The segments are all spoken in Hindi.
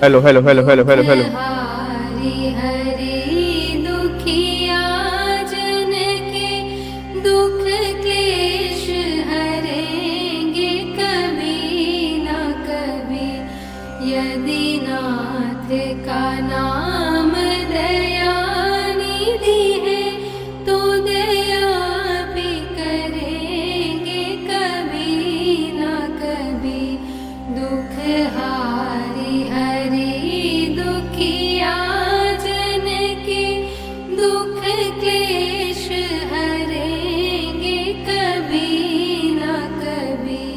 Hello hello hello hello hello hello. हारी हरे दुखिया जन के दुख क्लेश हरेंगे कभी न कभी। यदि नाथ का नाम दया निधि है तो दया भी करेंगे कभी न कभी। दुख हारी हरि दुखिया जन के दुख क्लेश हरेंगे कभी न कभी।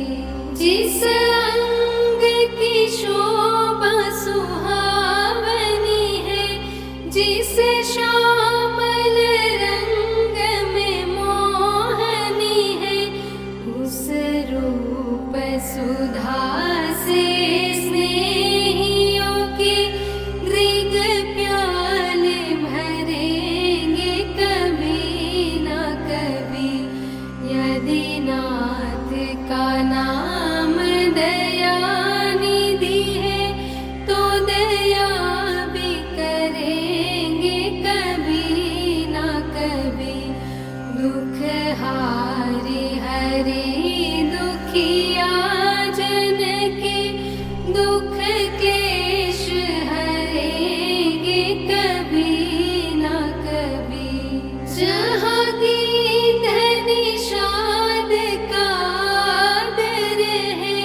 जिस अंग की शोभा सुहावनी है, जिस श्यामल रंग में मोहनी है, उस रूप सुधा से स्नेहियों के दृग प्याले भरेंगे कभी न कभी। यदि नाथ का नाम दया निधि है तो दया भी करेंगे कभी न कभी। दुख हारी हरि दुखिया जन के दुख क्लेश हरेंगे कभी न कभी। जहाँ गीत निषाद का आदर है,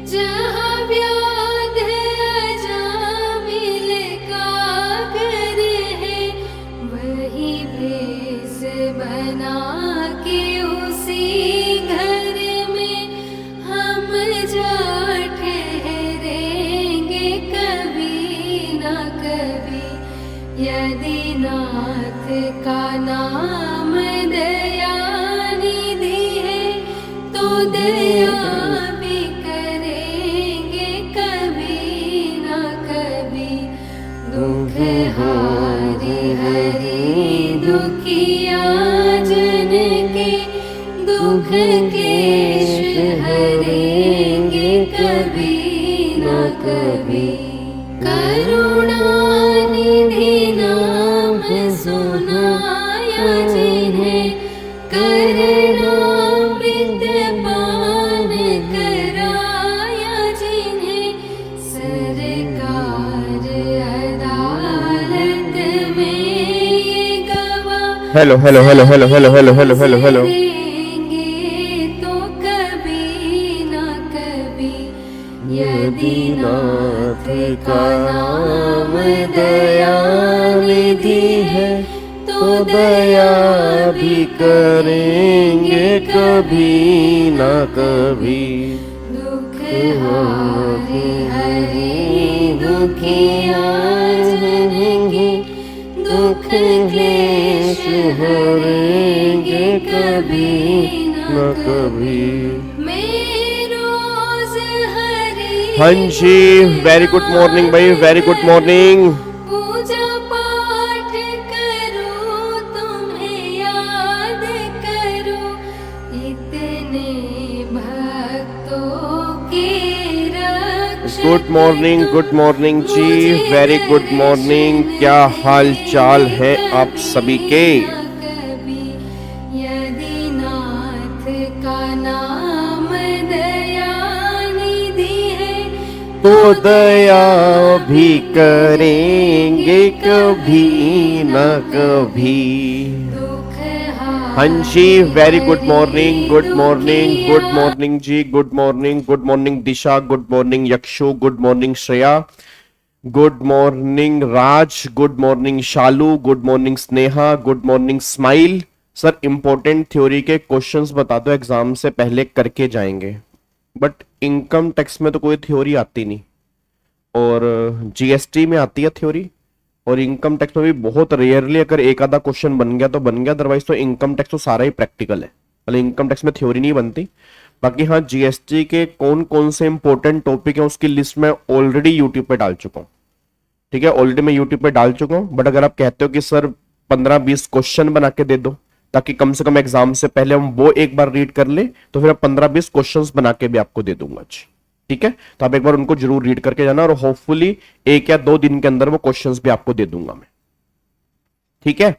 जहाँ व्याध अजामिल का घर है, वही भेष बना के उसी घर में हम जा ठहरेंगे कभी न कभी। यदि नाथ का नाम दया निधि है तो दया भी करेंगे कभी न कभी। दुख हारी हरि दुखिया जन के दुख क्लेश हरेंगे कभी न कभी। करुणा निधि नाम सुनाया जिन्हें, करणामृत पान कराया जिन्हें, सरकार अदालत में ये गवाह hello hello hello hello hello hello hello hello hello. देंगे तो कभी न कभी। यदि नाथ का नाम दया निधि है तो दया भी करेंगे कभी न कभी। दुख हारी हरि दुखिया जन के दुख क्लेश हरेंगे कभी न कभी। मैं रोज हरि हाँ जी, वेरी गुड मॉर्निंग भाई, वेरी गुड मॉर्निंग। पूजा पाठ करूं तुम्हें याद करूं, इतने भक्तों के रक्षक गुड मॉर्निंग जी, वेरी गुड मॉर्निंग। क्या हाल चाल है आप सभी के? कभी। यदि नाथ का नाम दया निधि है तो दया भी करेंगे कभी न कभी। दुख हाँ जी, very good morning, good morning, good morning जी, good morning Disha, good morning Yakshu, good morning Shreya, good morning Raj, good morning Shalu, good morning Sneha, good morning smile. Sir important theory के क्वेश्चंस बता दो, एग्जाम से पहले करके जाएंगे। बट इनकम टैक्स में तो कोई थ्योरी आती नहीं, और जीएसटी में आती है थ्योरी, और इनकम टैक्स में भी बहुत रेयरली अगर एक आधा क्वेश्चन बन गया तो बन गया, अदरवाइज तो इनकम टैक्स तो सारा ही प्रैक्टिकल है, मतलब इनकम टैक्स में थ्योरी नहीं बनती। बाकी हाँ, जीएसटी के कौन कौन से इंपॉर्टेंट टॉपिक है उसकी लिस्ट में ऑलरेडी यूट्यूब पे डाल चुका हूँ। ठीक है, ऑलरेडी मैं यूट्यूब पे डाल चुका हूँ। बट अगर आप कहते हो कि सर 15-20 क्वेश्चन बना के दे दो ताकि कम से कम एग्जाम से पहले हम वो एक बार रीड कर ले, तो फिर 15-20 क्वेश्चंस बना के भी आपको दे दूंगा। ठीक है, तो आप एक बार उनको जरूर रीड करके जाना और होपफुली 1 या 2 दिन के अंदर वो क्वेश्चंस भी आपको दे दूंगा मैं। ठीक है,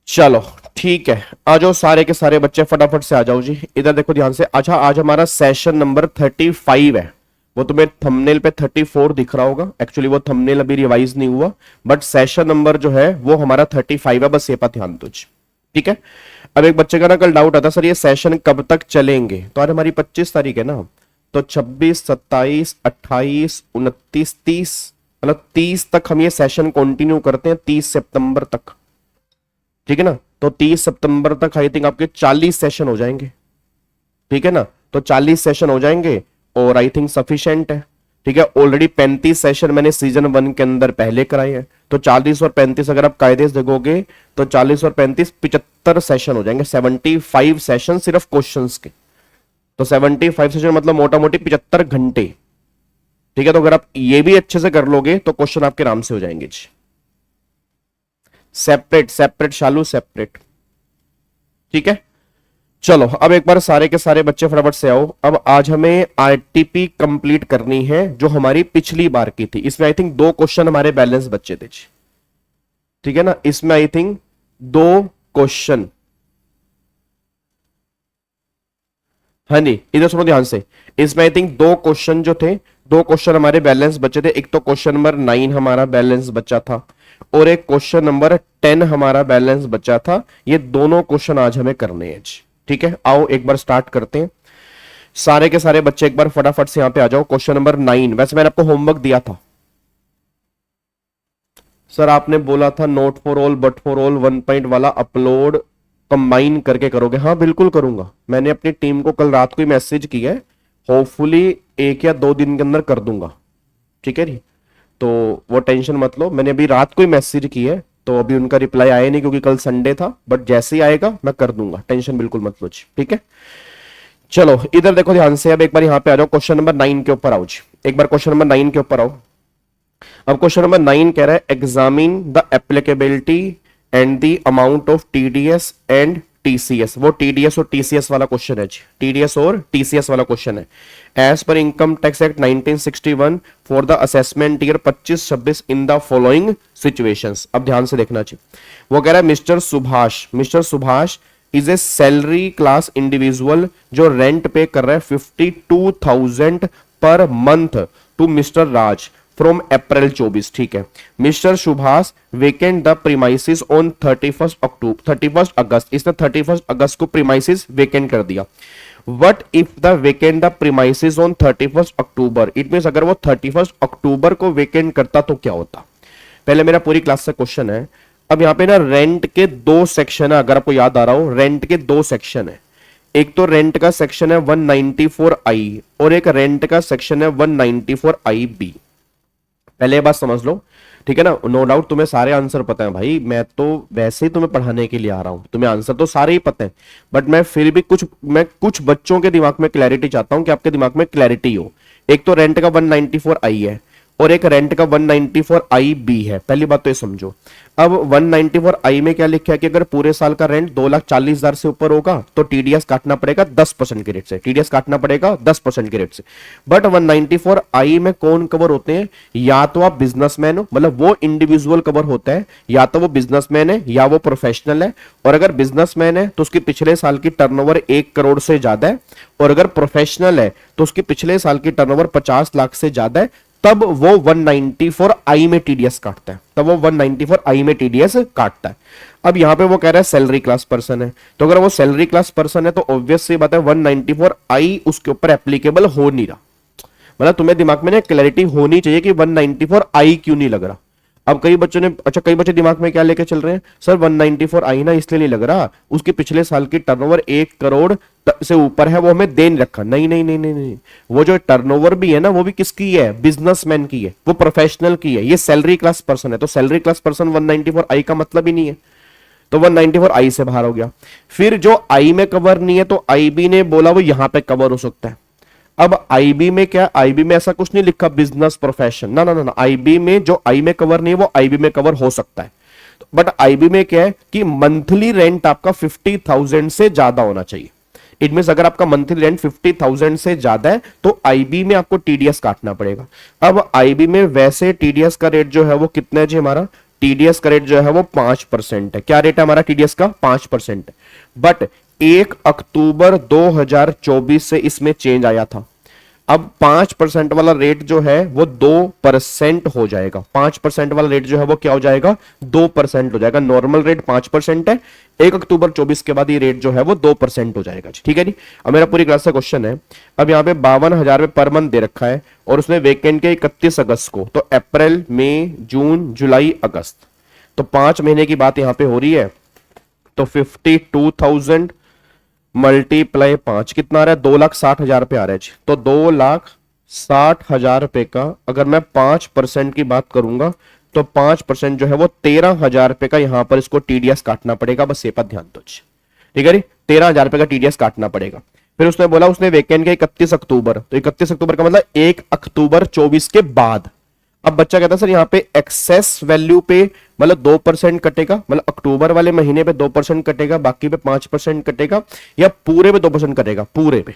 चलो ठीक है, आ जाओ सारे के सारे बच्चे फटाफट से आ जाओ जी, इधर देखो ध्यान से। अच्छा, आज हमारा सेशन नंबर 35 है। वो तुम्हें थंबनेल पे 34 दिख रहा होगा, एक्चुअली वो थंबनेल अभी रिवाइज नहीं हुआ, बट सेशन नंबर जो है वो हमारा 35 है, बस ये पर ध्यान दो। ठीक है, अब एक बच्चे का ना कल डाउट आता, सर ये सेशन कब तक चलेंगे? तो आज हमारी 25 तारीख है ना, तो 26, 27, 28, 29, 30, मतलब 30 तक हम ये सेशन कंटिन्यू करते हैं, 30 सितंबर तक। ठीक है ना, तो 30 सितंबर तक आई थिंक आपके 40 सेशन हो जाएंगे। ठीक है ना, तो 40 सेशन हो जाएंगे और आई थिंक सफिशिएंट है। ठीक है, ऑलरेडी 35 सेशन मैंने सीजन 1 के अंदर पहले कराए हैं, तो 40 और 35 अगर आप कायदे से देखोगे तो 40 और 35 75 सेशन हो जाएंगे, 75 सेशन सिर्फ क्वेश्चंस के। तो 75 सेशन मतलब मोटा मोटी 75 घंटे। ठीक है, तो अगर आप ये भी अच्छे से कर लोगे तो क्वेश्चन आपके आराम से हो जाएंगे जी। सेपरेट सेपरेट शालू सेपरेट। ठीक है, चलो अब एक बार सारे के सारे बच्चे फटाफट से आओ। अब आज हमें आरटीपी कंप्लीट करनी है जो हमारी पिछली बार की थी। इसमें आई थिंक 2 क्वेश्चन हमारे बैलेंस बच्चे थे जी। ठीक है ना, इसमें आई थिंक 2 क्वेश्चन, हाँ जी इधर सुनो ध्यान से। इसमें आई थिंक 2 क्वेश्चन जो थे, 2 क्वेश्चन हमारे बैलेंस बचे थे। एक तो क्वेश्चन नंबर 9 हमारा बैलेंस बचा था और एक क्वेश्चन नंबर 10 हमारा बैलेंस बचा था। ये दोनों क्वेश्चन आज हमें करने हैं। ठीक है, आओ एक बार स्टार्ट करते हैं। सारे के सारे बच्चे एक बार फटाफट से यहां पे आ जाओ। क्वेश्चन नंबर 9, वैसे मैंने आपको होमवर्क दिया था सर, आपने बोला था note for all but for all 1 point वाला अपलोड कंबाइन करके करोगे। हाँ बिल्कुल करूंगा, मैंने अपनी टीम को कल रात को ही मैसेज किया है, होपफुली 1 या 2 दिन के अंदर कर दूंगा। ठीक है जी, तो वो टेंशन मत लो, मैंने अभी रात को ही मैसेज किया है, तो अभी उनका रिप्लाई आया नहीं क्योंकि कल संडे था, बट जैसे ही आएगा मैं कर दूंगा, टेंशन बिल्कुल मत लो जी। ठीक है, चलो इधर देखो ध्यान से। अब एक बार यहां पे आ जाओ, क्वेश्चन नंबर 9 के ऊपर आओ जी। एक बार क्वेश्चन नंबर 9 के ऊपर आओ। अब क्वेश्चन नंबर 9 कह रहा है examine the applicability and the amount of TDS and TCS. वो टीडीएस और टीसीएस वाला क्वेश्चन है जी, टीडीएस और टीसीएस वाला क्वेश्चन है। As per income tax act 1961 for the assessment year 25-26 in the following situations. अब ध्यान से देखना चाहिए। वो कह रहा है mister Subhash is a salary class individual जो रेंट पे कर रहा है 52,000 per month to mister Raj from April 24। ठीक है, mister Subhash vacant the premises on 31 अगस्त। इसने 31 अगस्त को प्रीमाइसिस वेकेंट कर दिया। What if the vacant the premises on 31 October. It mean अगर वो 31 अक्टूबर को वेकेंट करता तो क्या होता। पहले मेरा पूरी क्लास से क्वेश्चन है। अब यहां पे ना रेंट के 2 सेक्शन है, अगर आपको याद आ रहा हो, रेंट के 2 सेक्शन है। एक तो रेंट का सेक्शन है 194I और एक रेंट का सेक्शन है 194IB। पहले ये बात समझ लो, ठीक है ना। नो डाउट तुम्हें सारे आंसर पता है भाई, मैं तो वैसे ही तुम्हें पढ़ाने के लिए आ रहा हूं, तुम्हें आंसर तो सारे ही पता है, बट मैं फिर भी कुछ बच्चों के दिमाग में क्लैरिटी चाहता हूं कि आपके दिमाग में क्लैरिटी हो। एक तो रेंट का 194I है और एक रेंट का 194IB है। पहली बात तो ये समझो। अब 194I में क्या लिखा है कि अगर पूरे साल का रेंट 2,40,000 से ऊपर होगा तो टीडीएस काटना पड़ेगा 10% के रेट से, टीडीएस काटना पड़ेगा 10% के रेट से। बट 194I में कौन कवर होते हैं, या तो आप बिजनेसमैन हो, मतलब वो इंडिविजुअल कवर होता है, या तो वो बिजनेसमैन है या वो प्रोफेशनल है। और अगर बिजनेसमैन है तो उसकी पिछले साल की टर्नओवर 1 करोड़ से ज्यादा है, और अगर प्रोफेशनल है तो उसकी पिछले साल की टर्नओवर 50 लाख से ज्यादा है, तब वो 194I में टीडीएस काटता है, तब वो 194I में टीडीएस काटता है। अब यहां पे वो कह रहा है सैलरी क्लास पर्सन है, तो अगर वो सैलरी क्लास पर्सन है तो ऑब्वियस सी बात है 194I उसके ऊपर एप्लीकेबल हो नहीं रहा। मतलब तुम्हें दिमाग में ना क्लैरिटी होनी चाहिए कि 194I क्यों नहीं लग रहा। अब कई बच्चे दिमाग में क्या लेके चल रहे हैं, सर 194I ना इसलिए नहीं लग रहा, उसके पिछले साल की टर्नओवर 1 करोड़ से ऊपर है, वो हमें दे नहीं रखा। नहीं नहीं नहीं नहीं नहीं, वो जो टर्नओवर भी है ना वो भी किसकी है, बिजनेसमैन की है, वो प्रोफेशनल की है, ये सैलरी क्लास पर्सन है। तो सैलरी क्लास पर्सन 194I का मतलब ही नहीं है, तो 194I से बाहर हो गया। फिर जो I में कवर नहीं है तो IB ने बोला वो यहां पे कवर हो सकता है। अब IB में क्या, IB में ऐसा कुछ नहीं लिखा बिजनेस प्रोफेशन, ना ना ना, IB में जो I में कवर नहीं है वो IB में कवर हो सकता है। बट IB में क्या है कि मंथली रेंट आपका 50,000 से ज्यादा होना चाहिए। इट मीन अगर आपका मंथली रेंट 50,000 से ज्यादा है तो आईबी में आपको टीडीएस काटना पड़ेगा। अब आईबी में वैसे टीडीएस का रेट जो है वो कितना है जी, हमारा टीडीएस का रेट जो है वो 5% है। क्या रेट है हमारा टीडीएस का? 5% है। बट 1 अक्टूबर 2024 से इसमें चेंज आया था। अब 5% वाला रेट जो है वो 2% हो जाएगा। 5% वाला रेट जो है वो क्या हो जाएगा? 2% हो जाएगा। नॉर्मल रेट 5% है, 1 अक्टूबर 24 के बाद ये रेट जो है वो 2% हो जाएगा जी। ठीक है जी। अब मेरा पूरी क्लास का क्वेश्चन है, अब यहाँ पे 52,000 रुपए पर मंथ दे रखा है और उसने वेकेंट के 31 अगस्त को, तो अप्रैल, मई, जून, जुलाई, अगस्त, तो 5 महीने की बात यहाँ पे हो रही है। तो 52,000 मल्टीप्लाई 5 कितना आ रहा है? 2,60,000 रुपए आ रहा है जी। तो 2,60,000 रुपए का अगर मैं 5% की बात करूंगा तो 5% जो है वो 13,000 रुपए का यहां पर इसको टीडीएस काटना पड़ेगा। बस ये पर ध्यान दो जी। ठीक है जी, 13,000 रुपए का टीडीएस काटना पड़ेगा। फिर उसने बोला उसने वेकेंट के 31 अक्टूबर, तो 31 अक्टूबर का मतलब 1 अक्टूबर 24 के बाद। अब बच्चा कहता है सर यहाँ पे एक्सेस वैल्यू पे मतलब 2% कटेगा, मतलब अक्टूबर वाले महीने पे 2% कटेगा, बाकी पे 5% कटेगा, या पूरे पे 2% कटेगा? पूरे पे।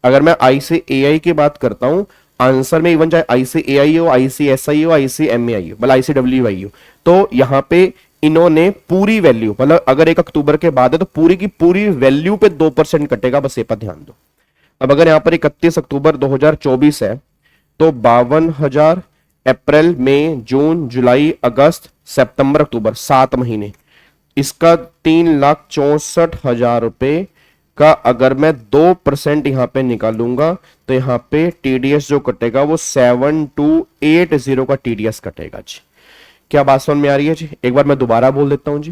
अगर मैं आईसीएआई की बात करता हूं, आंसर में इवन चाहे आईसीएआई हो, आईसीएसआई हो, आईसीएमएआई हो, मतलब आईसीडब्ल्यूआई हो, तो यहां पे इन्होंने पूरी वैल्यू, मतलब अगर 1 अक्टूबर के बाद है तो पूरी की पूरी वैल्यू पे 2% कटेगा। बस ये पर ध्यान दो। अब अगर यहां पर 31 अक्टूबर 2024 है तो 52,000 अप्रैल, मई, जून, जुलाई, अगस्त, सितंबर, अक्टूबर, 7 महीने, इसका 3,64,000 रुपए का अगर मैं 2% यहां पे निकालूंगा तो यहां पे टीडीएस जो कटेगा वो 7280 का टीडीएस कटेगा जी। क्या बात समझ में आ रही है जी? एक बार मैं दोबारा बोल देता हूं जी।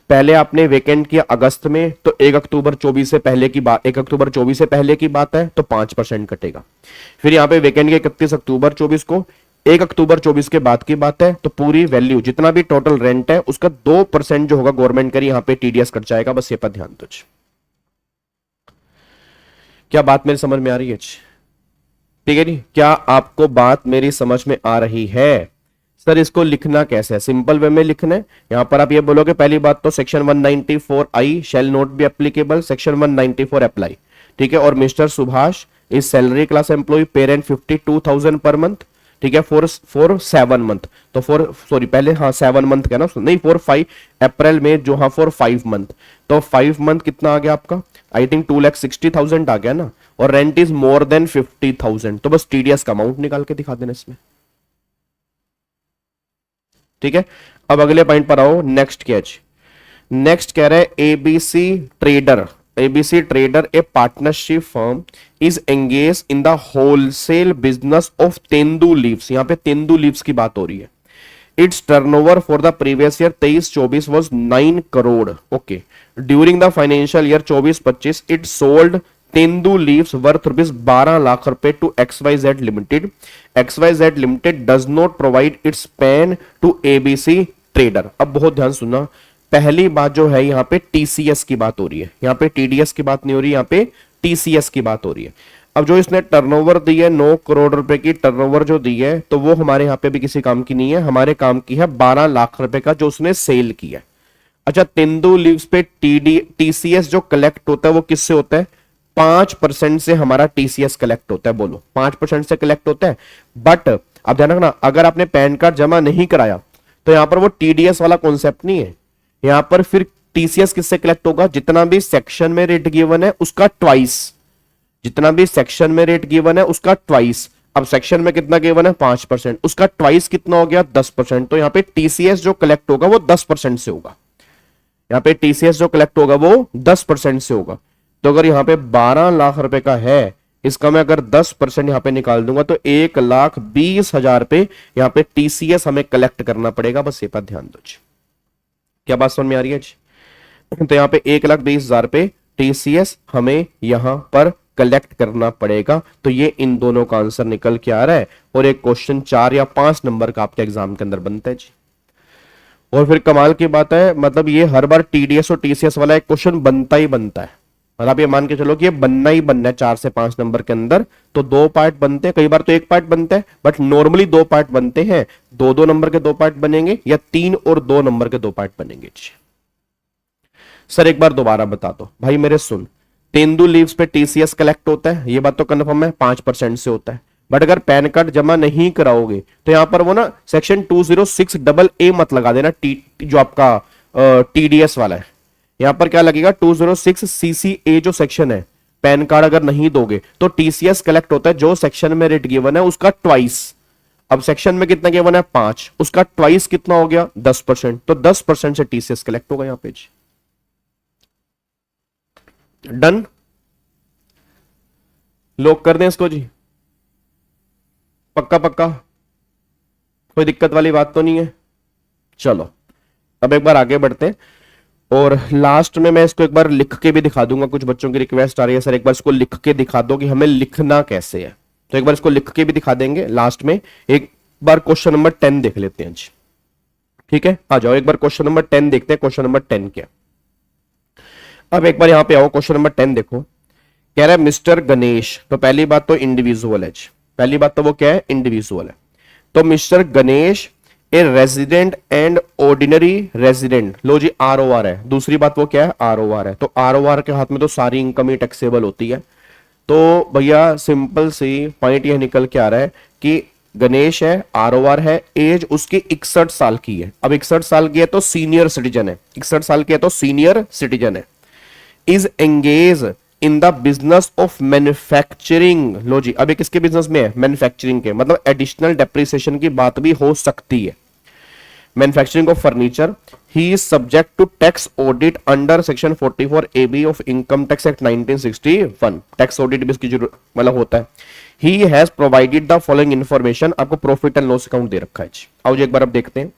पहले आपने वेकेंट किया अगस्त में, तो 1 अक्टूबर 24 से पहले की बात, 1 अक्टूबर 24 से पहले की बात है तो 5% कटेगा। फिर यहां पे वेकेंट के 31 अक्टूबर 24 को, 1 अक्टूबर 24 के बाद की बात है, तो पूरी वैल्यू जितना भी टोटल रेंट है उसका 2% जो होगा गवर्नमेंट करी, यहां पे टीडीएस कट जाएगा। बस ये पर ध्यान दो। क्या बात मेरी समझ में आ रही है? ठीक है जी। क्या आपको बात मेरी समझ में आ रही है? सर इसको लिखना कैसे है? सिंपल वे में लिखना है। यहां पर आप ये बोलोगे पहली बात तो section 194 shall not be applicable, section 194 apply. ठीक है। और mister Subhash is salary class employ, parent 52,000 per month. ठीक है। फॉर 7 मंथ, तो पहले हाँ 7 मंथ का ना, नहीं 5 अप्रैल में जो, हाँ 5 मंथ, तो 5 मंथ कितना आ गया आपका? आई थिंक 2,60,000 आ गया ना। और रेंट इज मोर देन 50,000, तो बस टीडीएस का अमाउंट निकाल के दिखा देना इसमें। ठीक है। अब अगले पॉइंट पर आओ। नेक्स्ट क्या है? नेक्स्ट कह रहा है ABC trader, ABC Trader, a partnership firm, is engaged in the wholesale business of tendu leaves. यहाँ पे तेंदू लीव्स की बात हो रही है। Its turnover for the previous year 23-24 was 9 crore. Okay. During the financial year 24-25, it sold tendu leaves worth rupees 12 lakh rupaye to XYZ limited. XYZ limited does not provide its PAN to ABC trader. अब बहुत ध्यान सुनना, पहली बात जो है यहाँ पे टीसीएस की बात हो रही है, यहाँ पे टीडीएस की बात नहीं हो रही, यहाँ पे टीसीएस की बात हो रही है। अब जो इसने टर्नओवर दी है 9 करोड़ रुपए की टर्नओवर जो दी है, तो वो हमारे यहाँ पे भी किसी काम की नहीं है, हमारे काम की है 12 लाख रुपए का जो उसने सेल किया। अच्छा, तेंदू लीव्स पे टीसीएस जो कलेक्ट होता है वो किससे होता है? 5% से हमारा टीसीएस कलेक्ट होता है। बोलो 5% से कलेक्ट होता है। बट अब ध्यान रखना, अगर आपने पैन कार्ड जमा नहीं कराया तो यहां पर वो टीडीएस वाला कॉन्सेप्ट नहीं है। यहां पर फिर टीसीएस किससे कलेक्ट होगा? जितना भी सेक्शन में रेट गिवन है उसका ट्वाइस, जितना भी सेक्शन में रेट गिवन है उसका ट्वाइस। अब सेक्शन में कितना गिवन है? 5%, उसका ट्वाइस कितना हो गया? 10%। तो यहां पे टीसीएस जो कलेक्ट होगा वो 10% से होगा। यहां पे टीसीएस जो कलेक्ट होगा वो 10% से होगा। तो अगर यहां पे 12 लाख रुपए का है, इसका मैं अगर 10% यहां पे निकाल दूंगा तो 1,20,000 रुपए यहां पे टीसीएस हमें कलेक्ट करना पड़ेगा। बस ये पर ध्यान दो जी। क्या बात समझ में आ रही है जी? तो यहां पे 1,20,000 रुपए टीसीएस हमें यहां पर कलेक्ट करना पड़ेगा। तो ये इन दोनों का आंसर निकल के आ रहा है और एक क्वेश्चन 4 या 5 नंबर का आपके एग्जाम के अंदर बनता है जी। और फिर कमाल की बात है, मतलब ये हर बार टीडीएस और टीसीएस वाला एक क्वेश्चन बनता ही बनता है। और आप ये मान के चलो कि ये बनना ही बनना है 4 से 5 नंबर के अंदर। तो 2 पार्ट बनते हैं, कई बार तो 1 पार्ट बनता है, बट नॉर्मली 2 पार्ट बनते हैं। 2-2 नंबर के 2 पार्ट बनेंगे या 3 और 2 नंबर के 2 पार्ट बनेंगे। सर एक बार दोबारा बता दो भाई मेरे, सुन तेंदु लीव्स पे टीसीएस कलेक्ट होता है, ये बात तो कन्फर्म है, 5% से होता है। बट अगर पैन कार्ड जमा नहीं कराओगे तो यहां पर वो ना सेक्शन 206AA मत लगा देना, जो आपका टीडीएस वाला है। यहां पर क्या लगेगा, 206CCA जो सेक्शन है, पैन कार्ड अगर नहीं दोगे तो टीसीएस कलेक्ट होता है जो सेक्शन में रेट गिवन है उसका ट्वाइस। अब सेक्शन में कितना गिवन है 5, उसका ट्वाइस कितना हो गया 10%, तो 10% से टीसीएस कलेक्ट होगा यहां पे। डन, लॉक कर दें इसको जी, पक्का पक्का, कोई दिक्कत वाली बात तो नहीं है। चलो अब एक बार आगे बढ़ते हैं, और लास्ट में मैं इसको एक बार लिख के भी दिखा दूंगा। कुछ बच्चों की रिक्वेस्ट आ रही है सर एक बार इसको लिख के दिखा दो कि हमें लिखना कैसे है, तो एक बार इसको लिख के भी दिखा देंगे लास्ट में। एक बार क्वेश्चन नंबर 10 देख लेते हैं जी, ठीक है, आ जाओ एक बार क्वेश्चन नंबर 10 देखते हैं। क्वेश्चन नंबर 10 क्या, अब एक बार यहां पे आओ, क्वेश्चन नंबर 10 देखो, कह रहा है मिस्टर गणेश, तो पहली बात तो इंडिविजुअल है जी, पहली बात तो वो क्या है इंडिविजुअल है। तो mister Ganesh a resident and ordinary resident, लो जी ROR है, दूसरी बात वो क्या है ROR है। तो ROR के हाथ में तो सारी इनकम ही टैक्सेबल होती है। तो भैया सिंपल सी पॉइंट यह निकल के आ रहा है कि गणेश है, ROR है, एज उसकी 61 साल की है। अब 61 साल की है तो सीनियर सिटीजन है, 61 साल की है तो सीनियर सिटीजन है। Is engage in the business of manufacturing, लो जी अब ये किसके बिजनेस में है मैन्युफैक्चरिंग के, मतलब एडिशनल डेप्रिसिएशन की बात भी हो सकती है। Manufacturing of furniture, he is subject to tax audit under section 44AB of income tax act 1961, tax audit भी इसकी मतलब होता है। He has provided the following information, आपको प्रॉफिट एंड लॉस अकाउंट दे रखा है। आओ जी एक बार अब देखते हैं।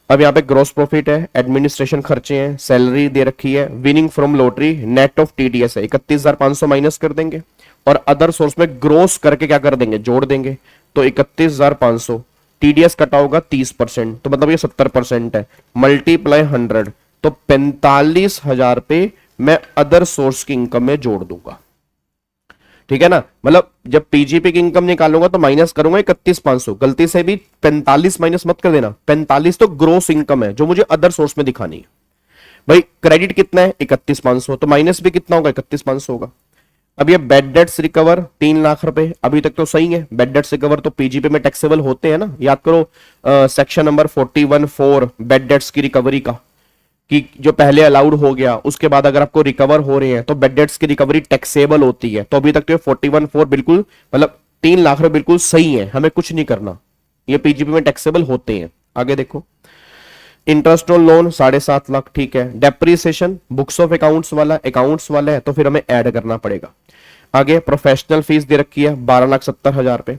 अब यहाँ पे ग्रॉस प्रॉफिट है, एडमिनिस्ट्रेशन खर्चे हैं, सैलरी दे रखी है, winning from lottery, net of TDS है, 31,500 माइनस कर देंगे, और अदर सोर्स में ग्रोस करके क्या कर देंगे जोड़ देंगे। तो 31,500 टीडीएस कटा होगा 30%, तो मतलब ये 70% है, मल्टीप्लाई 100, तो 45,000 पे मैं अदर सोर्स की इनकम में जोड़ दूंगा, ठीक है ना। मतलब जब पीजीपी की इनकम निकालूंगा तो माइनस करूंगा 31,500, गलती से भी 45 माइनस मत कर देना, 45 तो ग्रोस इनकम है जो मुझे अदर सोर्स में दिखानी है। भाई क्रेडिट कितना है 31,500, तो माइनस भी कितना होगा 31,500 होगा। अब ये बेड डेट्स रिकवर 3 लाख रुपए, अभी तक तो सही है। बेड डेट्स रिकवर तो पीजीपी में टैक्सेबल होते हैं ना, याद करो सेक्शन नंबर 41(4) बेड डेट्स की रिकवरी का, कि जो पहले अलाउड हो गया उसके बाद अगर आपको रिकवर हो रहे हैं तो बेड डेट्स की रिकवरी टैक्सेबल होती है। तो अभी तक तो 41(4) बिल्कुल मतलब 3 लाख रुपए बिल्कुल सही है, हमें कुछ नहीं करना, ये पीजीपी में टैक्सेबल होते हैं। आगे देखो, इंटरेस्ट ऑन लोन 7.5 लाख, ठीक है। डेप्रीसिएशन बुक्स ऑफ अकाउंट्स वाला है तो फिर हमें ऐड करना पड़ेगा। आगे प्रोफेशनल फीस दे रखी है 12,70,000 रुपए,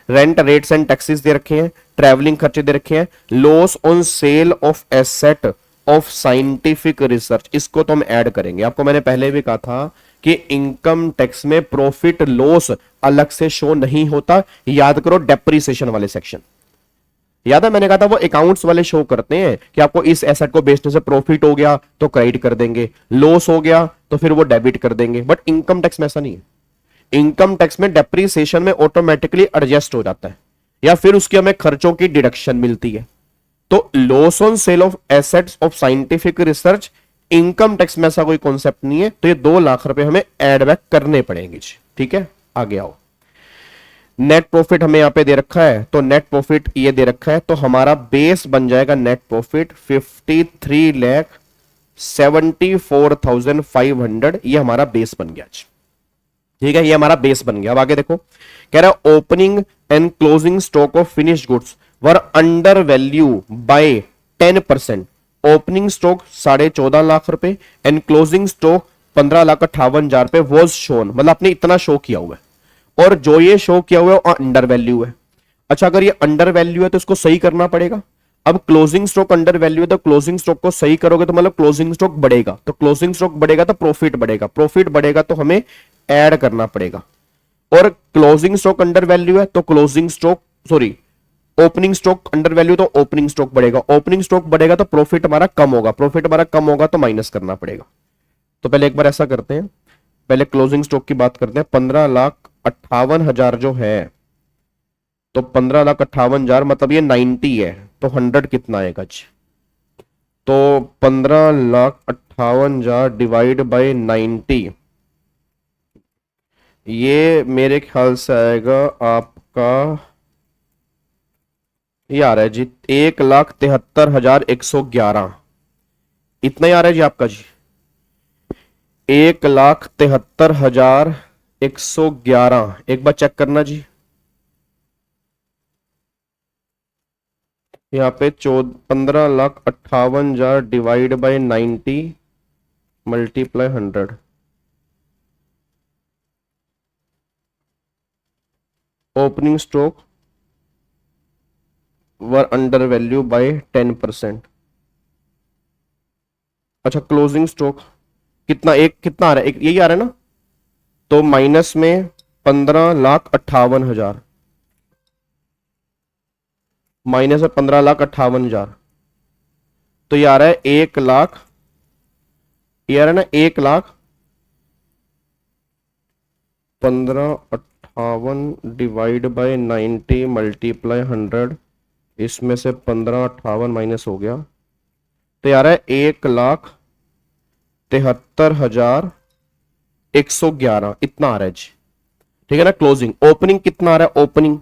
रेंट रेट्स एंड टैक्सेस दे रखे हैं, ट्रैवलिंग खर्चे दे रखे हैं, loss on sale of asset of scientific research, इसको तो हम ऐड करेंगे। आपको मैंने पहले भी कहा था कि इनकम टैक्स में प्रॉफिट लॉस अलग से शो नहीं होता, याद करो डेप्रीसिएशन वाले सेक्शन, याद है मैंने कहा था वो अकाउंट्स वाले शो करते हैं कि आपको इस एसेट को बेचने से प्रॉफिट हो गया तो क्रेडिट कर देंगे, लॉस हो गया तो फिर वो डेबिट कर देंगे। बट इनकम टैक्स में ऐसा नहीं है, इनकम टैक्स में डेप्रीसिएशन में ऑटोमेटिकली एडजस्ट हो जाता है या फिर उसकी हमें खर्चों की डिडक्शन मिलती है। तो loss on sale of assets of scientific research income tax में ऐसा कोई कॉन्सेप्ट नहीं है, तो ये 2 लाख रुपए हमें एड बैक करने पड़ेंगे, ठीक है। आगे आओ, नेट प्रॉफिट हमें यहां पे दे रखा है, तो नेट प्रॉफिट ये दे रखा है, तो हमारा बेस बन जाएगा नेट प्रॉफिट 53,74,500, ये हमारा बेस बन गया, ठीक है, ये हमारा बेस बन गया। अब आगे देखो, कह रहा है opening and closing stock of finished goods were under value by 10%, opening stock 14.5 lakh रुपए एंड क्लोजिंग स्टॉक 15,58,000 रुपए वॉज शोन, मतलब आपने इतना शो किया हुआ है, और जो ये शो किया हुआ है अंडर वैल्यू है। अच्छा अगर ये अंडर वैल्यू है तो इसको सही करना पड़ेगा। अब क्लोजिंग स्टॉक अंडर वैल्यू है तो क्लोजिंग स्टॉक को सही करोगे तो मतलब क्लोजिंग स्टॉक बढ़ेगा, तो क्लोजिंग स्टॉक बढ़ेगा तो प्रॉफिट बढ़ेगा, प्रॉफिट बढ़ेगा तो हमें ऐड करना पड़ेगा। और क्लोजिंग स्टॉक अंडर वैल्यू है तो closing stock sorry opening stock under value तो ओपनिंग स्टॉक बढ़ेगा, ओपनिंग स्टॉक बढ़ेगा तो प्रॉफिट हमारा कम होगा, प्रॉफिट हमारा कम होगा तो माइनस करना पड़ेगा। तो पहले एक बार ऐसा करते हैं, पहले क्लोजिंग स्टॉक की बात करते हैं। 15,58,000 जो है, तो 15,58,000 मतलब ये 90 है, तो 100 कितना आएगा जी, तो 15,58,000 डिवाइड बाय 90, ये मेरे ख्याल से आएगा आपका, ये आ रहा है जी 1,73,111, इतना ही आ रहा है जी आपका जी, 1,73,111। एक बार चेक करना जी, यहाँ पे 15,58,000 divide by 90 multiply 100। Opening stock were under value by 10%। अच्छा क्लोजिंग स्टॉक कितना, एक कितना आ रहा है, एक यही आ रहा है ना, तो माइनस में 15,58,000, माइनस में 15,58,000, तो ये आ रहा है 1,00,000, ये आ रहा है ना 1,15,58 डिवाइड बाय 90 मल्टीप्लाई 100, इसमें से 15,58 माइनस हो गया, तो ये आ रहा है 1,73,111, इतना आ रहा है जी। ठीक है ना। क्लोजिंग, ओपनिंग कितना आ रहा है, ओपनिंग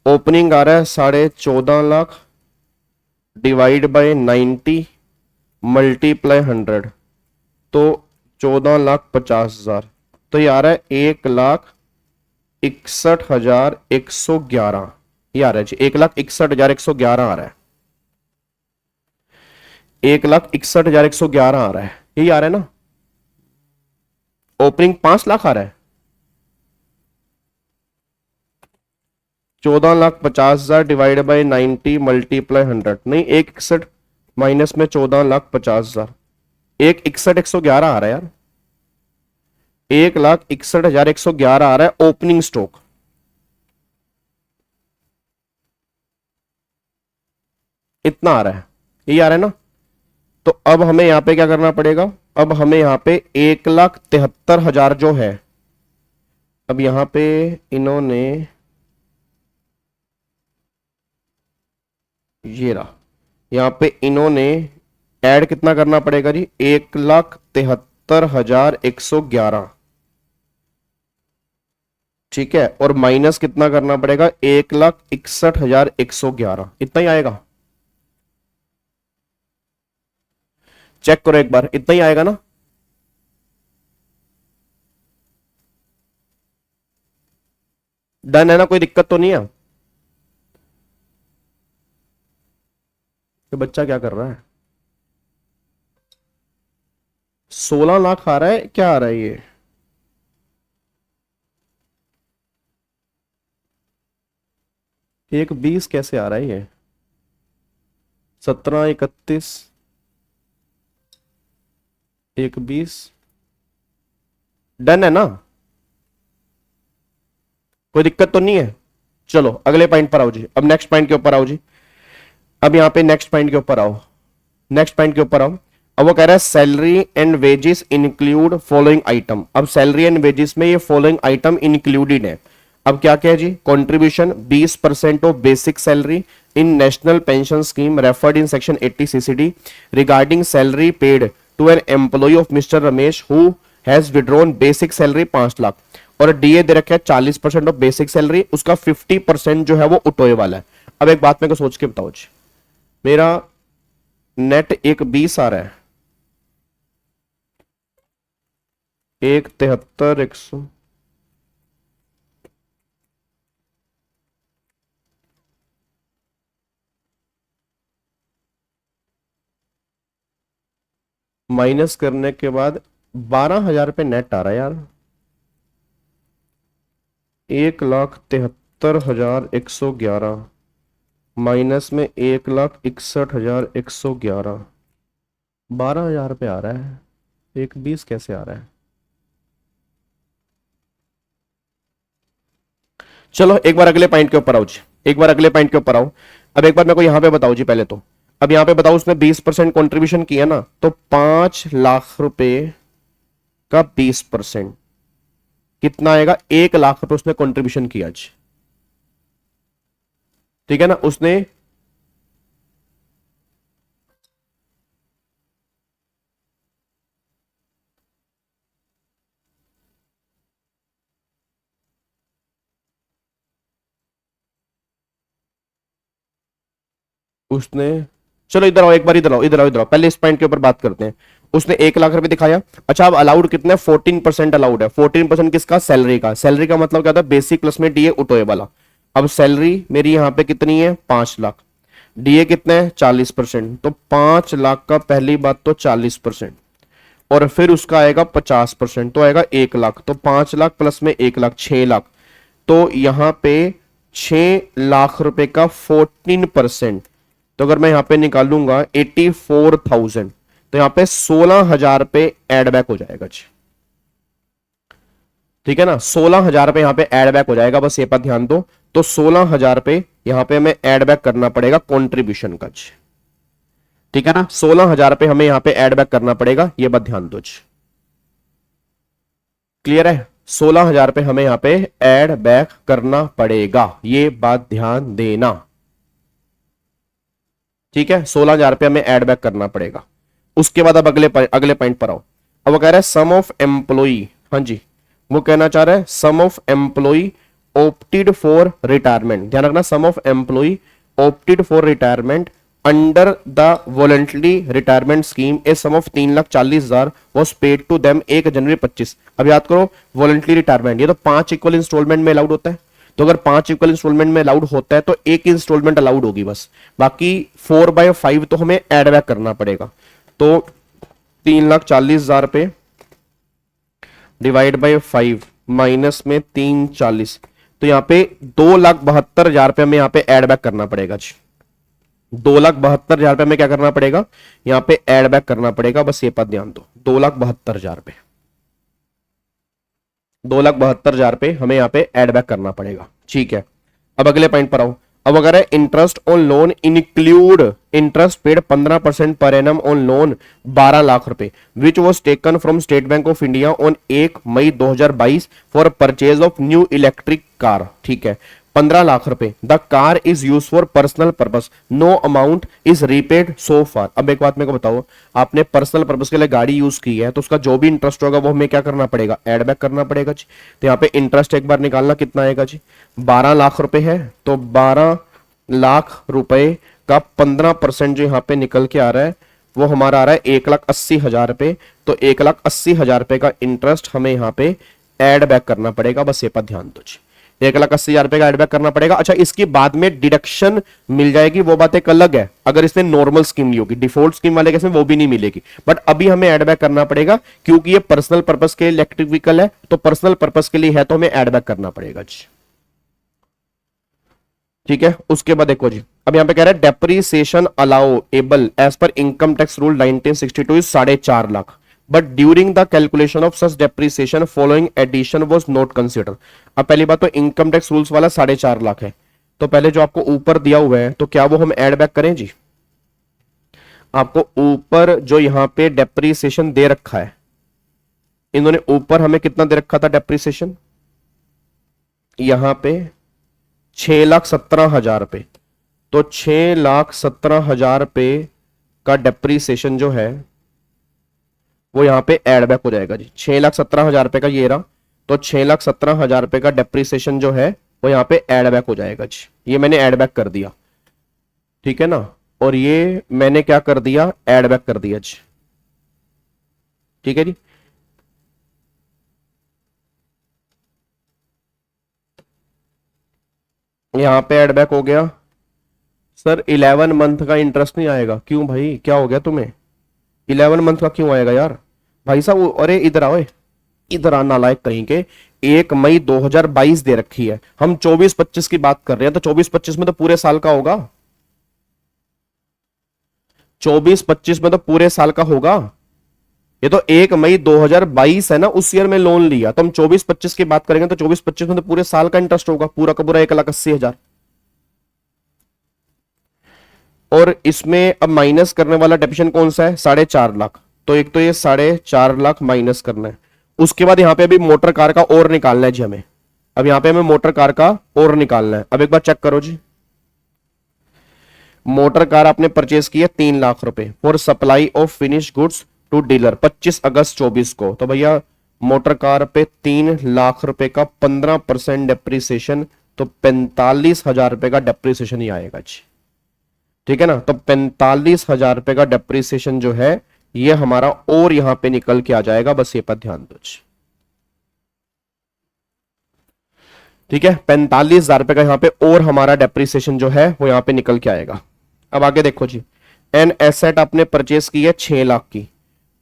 ओपनिंग आ रहा है 14.5 लाख डिवाइड बाय 90 मल्टीप्लाई 100, तो 14,50,000, तो ये आ रहा है 1,61,111, ये आ रहा है जी 1,61,111 आ रहा है, 1,61,111 आ रहा है, यही आ रहा है ना। ओपनिंग 5 लाख आ रहा है, 14,50,000 डिवाइड बाई 90 मल्टीप्लाई 100, नहीं 1,61 माइनस में 14,50,000, 1,61,111 आ रहा है यार, 1,61,111 आ रहा है ओपनिंग स्टॉक। इतना आ रहा है, यही आ रहा है ना। तो अब हमें यहां पे क्या करना पड़ेगा, अब हमें यहां पे 1,73,000 जो है, अब यहां पे इन्होंने ये रहा, यहां पे इन्होंने ऐड कितना करना पड़ेगा जी, 1,73,111, ठीक है, और माइनस कितना करना पड़ेगा, 1,61,111, इतना ही आएगा। चेक करो एक बार, इतना ही आएगा ना। डन है ना, कोई दिक्कत तो नहीं है। ये बच्चा क्या कर रहा है, 16 लाख आ रहा है, क्या आ रहा है ये, एक 20 कैसे आ रहा है ये, 17,31, एक 20, डन है ना, कोई दिक्कत तो नहीं है। चलो अगले पॉइंट पर आओ जी, अब नेक्स्ट पॉइंट के ऊपर आओ जी, अब यहां पे नेक्स्ट पॉइंट के ऊपर आओ, नेक्स्ट पॉइंट के ऊपर आओ। अब वो कह रहा है salary and wages include following item, अब सैलरी एंड वेजेस में ये फॉलोइंग आइटम इंक्लूडेड है। अब क्या क्या है जी, contribution 20% of basic salary in national pension scheme referred in section 80 CCD regarding salary paid to an employ of mister Ramesh who has withdrawn basic salary 5 lakh, और डीए दे रखा है 40% ऑफ बेसिक सैलरी, उसका 50% जो है वो उठोए वाला है। अब एक बात मेरे को सोच के बताओ जी, मेरा नेट एक 20 आ रहा है, 1,73,100, माइनस करने के बाद 12,000 पे नेट आ रहा है यार, 1,73,111 माइनस में 1,61,111, 12,000 पे आ रहा है, एक 20 कैसे आ रहा है। चलो एक बार अगले पॉइंट के ऊपर आओ जी, एक बार अगले पॉइंट के ऊपर आओ। अब एक बार मेरे को यहां पे बताओ जी पहले तो, अब यहां पे बताओ उसने 20% कॉन्ट्रीब्यूशन किया ना, तो 5 लाख रुपए का 20% कितना आएगा, 1 लाख रुपए उसने कॉन्ट्रीब्यूशन किया आज, ठीक है ना उसने। उसने, चलो इधर आओ एक बार, इधर आओ इधर आओ इधर आओ, पहले इस पॉइंट के ऊपर बात करते हैं। उसने 1 लाख रुपए दिखाया। अच्छा, अब अलाउड कितने, 14% अलाउड है। 14% किसका, सैलरी का। सैलरी का मतलब क्या था, बेसिक प्लस में डीए उठोए वाला। अब सैलरी मेरी यहां पे कितनी है, 5 लाख। डीए कितने है, 40%। तो 5 लाख का पहली बात तो 40%, और फिर उसका आएगा 50%, तो आएगा 1 लाख। तो 5 लाख प्लस में 1 लाख, 6 लाख। तो यहां पे 6 लाख रुपए का 14%, तो अगर मैं यहां पे निकालूंगा 84,000, तो यहां पे 16,000 पे एड बैक हो जाएगा जी। ठीक है ना, 16,000 पे यहां पे एड बैक हो जाएगा, बस ये पर ध्यान दो। तो 16,000 पे यहां पे हमें एड बैक करना पड़ेगा कॉन्ट्रीब्यूशन का जी। ठीक है ना, 16,000 पे हमें यहां पे एड बैक करना पड़ेगा, ये बात ध्यान दो जी। क्लियर है, 16,000 पे हमें यहां पे एड बैक करना पड़ेगा, ये बात ध्यान देना। ठीक है, 16,000 पे हमें एड बैक करना पड़ेगा। उसके बाद अब अगले पॉइंट पर आओ। अब वो कह रहा है सम ऑफ एम्प्लॉई, हाँ जी, वो कहना चाह रहा है sum of employee opted for retirement. ध्यान रखना, sum of employee opted for retirement under the voluntary retirement scheme a sum of 3,40,000 was paid to them 1 January 25। अब याद करो, वॉलंटरी रिटायरमेंट ये तो 5 इक्वल इंस्टॉलमेंट में अलाउड होता है। तो अगर 5 इक्वल इंस्टॉलमेंट में अलाउड होता है तो एक इंस्टॉलमेंट अलाउड होगी बस, बाकी 4/5 तो हमें एड बैक करना पड़ेगा। तो 3,40,000 पे डिवाइड बाय 5 माइनस में 340, तो यहां पे 2,72,000 पे हमें यहां पे एड बैक करना पड़ेगा जी। 2,72,000 पे हमें क्या करना पड़ेगा, यहां पे एड बैक करना पड़ेगा, बस ये पद ध्यान दो। 2,72,000 पे, 2,72,000 पे हमें यहां पे एड बैक करना पड़ेगा। ठीक है, अब अगले पॉइंट पर आओ। अब अगर है interest on loan include interest paid 15% per annum on loan 12 lakh rupaye which was taken from State Bank of India on 1 May 2022 for purchase of new electric car. ठीक है, 15 lakh rupaye. The car is use for personal purpose, no amount is repaid so far. अब एक बात मेरे को बताओ, आपने पर्सनल पर्पस के लिए गाड़ी यूज की है तो उसका जो भी इंटरेस्ट होगा वो हमें क्या करना पड़ेगा, एड बैक करना पड़ेगा जी। तो यहाँ पे इंटरेस्ट एक बार निकालना कितना आएगा जी, 12 लाख रुपए है, तो 12 लाख रुपए का 15% जो यहाँ पे निकल के आ रहा है वो हमारा आ रहा है 1,80,000 रुपए। तो 1,80,000 रुपए का इंटरेस्ट हमें यहाँ पे एड बैक करना पड़ेगा, बस ये पर ध्यान दो जी। 1,80,000 रुपए का एडबैक करना पड़ेगा। अच्छा, इसके बाद में डिडक्शन मिल जाएगी, वो बात एक अलग है, अगर इसमें नॉर्मल स्कीम नहीं होगी। डिफॉल्ट स्कीम वाले केस में वो भी नहीं मिलेगी, बट अभी हमें एडबैक करना पड़ेगा क्योंकि ये पर्सनल पर्पस के इलेक्ट्रिक व्हीकल है, तो पर्सनल पर्पस के लिए है तो हमें एडबैक करना पड़ेगा जी। ठीक है, उसके बाद देखो जी, अब यहां पे कह रहा है depreciation allowable as per income tax rule 1962 is 4.5 lakh, but during the calculation of such depreciation following addition was not consider. अब पहली बात तो इनकम टैक्स रूल्स वाला 4.5 लाख है, तो पहले जो आपको ऊपर दिया हुआ है तो क्या वो हम एड बैक करें जी। आपको ऊपर जो यहां पे डेप्रीसिएशन दे रखा है, इन्होंने ऊपर हमें कितना दे रखा था डेप्रीसिएशन, यहां पे 6,17,000 रुपए, तो 6,17,000 रुपए का डेप्रीसिएशन जो है वो यहां पे एड बैक हो जाएगा जी। 6,17,000 रुपए का ये रहा, तो 6,17,000 रुपए का डेप्रीसिएशन जो है वो यहां पे एड बैक हो जाएगा जी। ये मैंने एड बैक कर दिया, ठीक है ना, और ये मैंने क्या कर दिया, एड बैक कर दिया जी। ठीक है जी, यहां पे एड बैक हो गया। सर 11 मंथ का इंटरेस्ट नहीं आएगा, क्यों भाई, क्या हो गया तुम्हें, 11 मंथ का क्यों आएगा यार भाई साहब। अरे इधर आओ, इधर आना लायक कहीं के, 1 मई 2022 दे रखी है, हम 24-25 की बात कर रहे हैं, तो 24-25 में तो पूरे साल का होगा, 24-25 में तो पूरे साल का होगा। ये तो 1 मई 2022 है ना, उस ईयर में लोन लिया, तो हम 24-25 की बात करेंगे तो 24-25 में तो पूरे साल का इंटरेस्ट होगा, पूरा का पूरा 1,80,000। और इसमें अब माइनस करने वाला डेफिनेशन कौन सा है, 4.5 लाख, तो एक तो ये 4.5 लाख माइनस करना है। उसके बाद यहां पे अभी मोटर कार का और निकालना है जी हमें, अब यहां पे हमें मोटर कार का और निकालना है। अब एक बार चेक करो जी, मोटर कार आपने परचेज की है 3 लाख रुपए for supply of finish goods to dealer 25 अगस्त 24 को, तो भैया मोटर कार पे 3 लाख रुपए का 15% डेप्रीसिएशन, तो 45,000 रुपए का डेप्रीसिएशन ही आएगा जी। ठीक है ना। तो 45,000 रुपए का डेप्रिसिएशन जो है ये हमारा और यहां पे निकल के आ जाएगा, बस ये पर ध्यान दो। ठीक है, 45,000 रुपए का यहां पे और हमारा डेप्रिसिएशन जो है वो यहां पे निकल के आएगा। अब आगे देखो जी, एन एसेट आपने परचेस की है 6 लाख की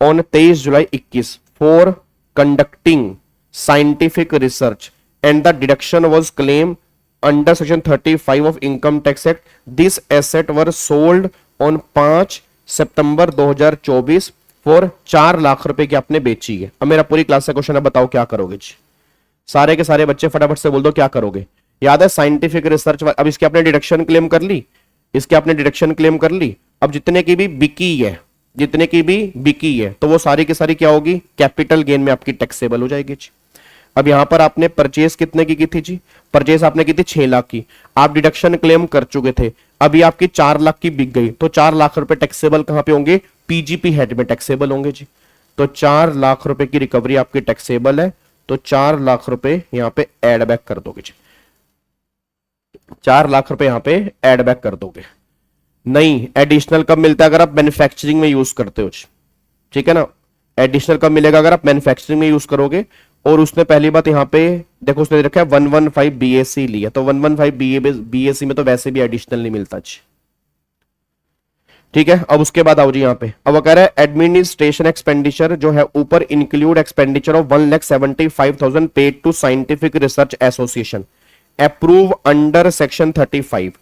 on 23 July 21 for conducting scientific research and the deduction was claim under section 35 of income tax act. This asset were sold on 5 September 2024 for 4 lakh रुपए की आपने बेची है। अब मेरा पूरी क्लास का क्वेश्चन है, बताओ क्या करोगे जी। सारे के सारे बच्चे फटाफट से बोल दो क्या करोगे। याद है साइंटिफिक रिसर्च, अब इसकी आपने डिडक्शन क्लेम कर ली, इसके आपने डिडक्शन क्लेम कर ली। अब जितने की भी बिकी है, जितने की भी बिकी है, तो वो सारी की सारी क्या होगी, कैपिटल गेन में आपकी टैक्सेबल हो जाएगी जी। अब यहां पर आपने परचेस कितने की थी जी, परचेस आपने की थी 6 लाख की, आप डिडक्शन क्लेम कर चुके थे, अभी आपकी 4 लाख की बिक गई, तो 4 लाख रुपए टैक्सेबल कहां पे होंगे, पीजीपी हेड में टैक्सेबल होंगे जी। तो 4 लाख रुपए की रिकवरी आपकी टैक्सेबल है, तो 4 लाख रुपए यहां पे एड बैक कर दोगे जी, 4 लाख रुपए यहां पे एड बैक कर दोगे। नहीं, एडिशनल कब मिलता है, अगर आप मैन्युफैक्चरिंग में यूज करते हो जी। ठीक है ना, एडिशनल कब मिलेगा, अगर आप मैन्युफैक्चरिंग में यूज करोगे। और उसने पहली बात यहां पे देखो, उसने रखा है 115 बीएससी लिया, तो 115 बीएससी में तो वैसे भी एडिशनल नहीं मिलता जी। ठीक है, अब उसके बाद आओ जी यहां पे, अब वो कह रहा है एडमिनिस्ट्रेशन एक्सपेंडिचर जो है ऊपर include expenditure of 1,75,000 paid to scientific research association approve under section 35।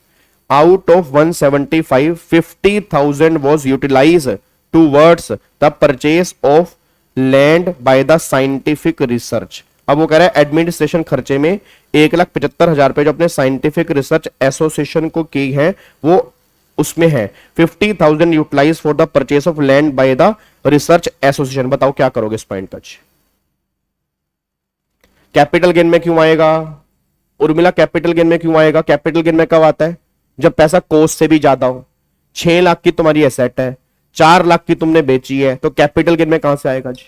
Out of 175, 50,000 was utilized towards the purchase of land by the scientific research। अब वो कह रहा है एडमिनिस्ट्रेशन खर्चे में 1,75,000 रुपए जो अपने साइंटिफिक रिसर्च एसोसिएशन को की है वो उसमें है 50,000 utilise for the purchase of land by the research association. बताओ क्या करोगे इस पॉइंट का। कैपिटल गेन में क्यों आएगा उर्मिला, कैपिटल गेन में क्यों आएगा, कैपिटल गेन में कब आता है, जब पैसा कोस्ट से भी ज्यादा हो। 6 लाख की तुम्हारी एसेट है, 4 लाख की तुमने बेची है, तो कैपिटल गेन में कहां से आएगा जी।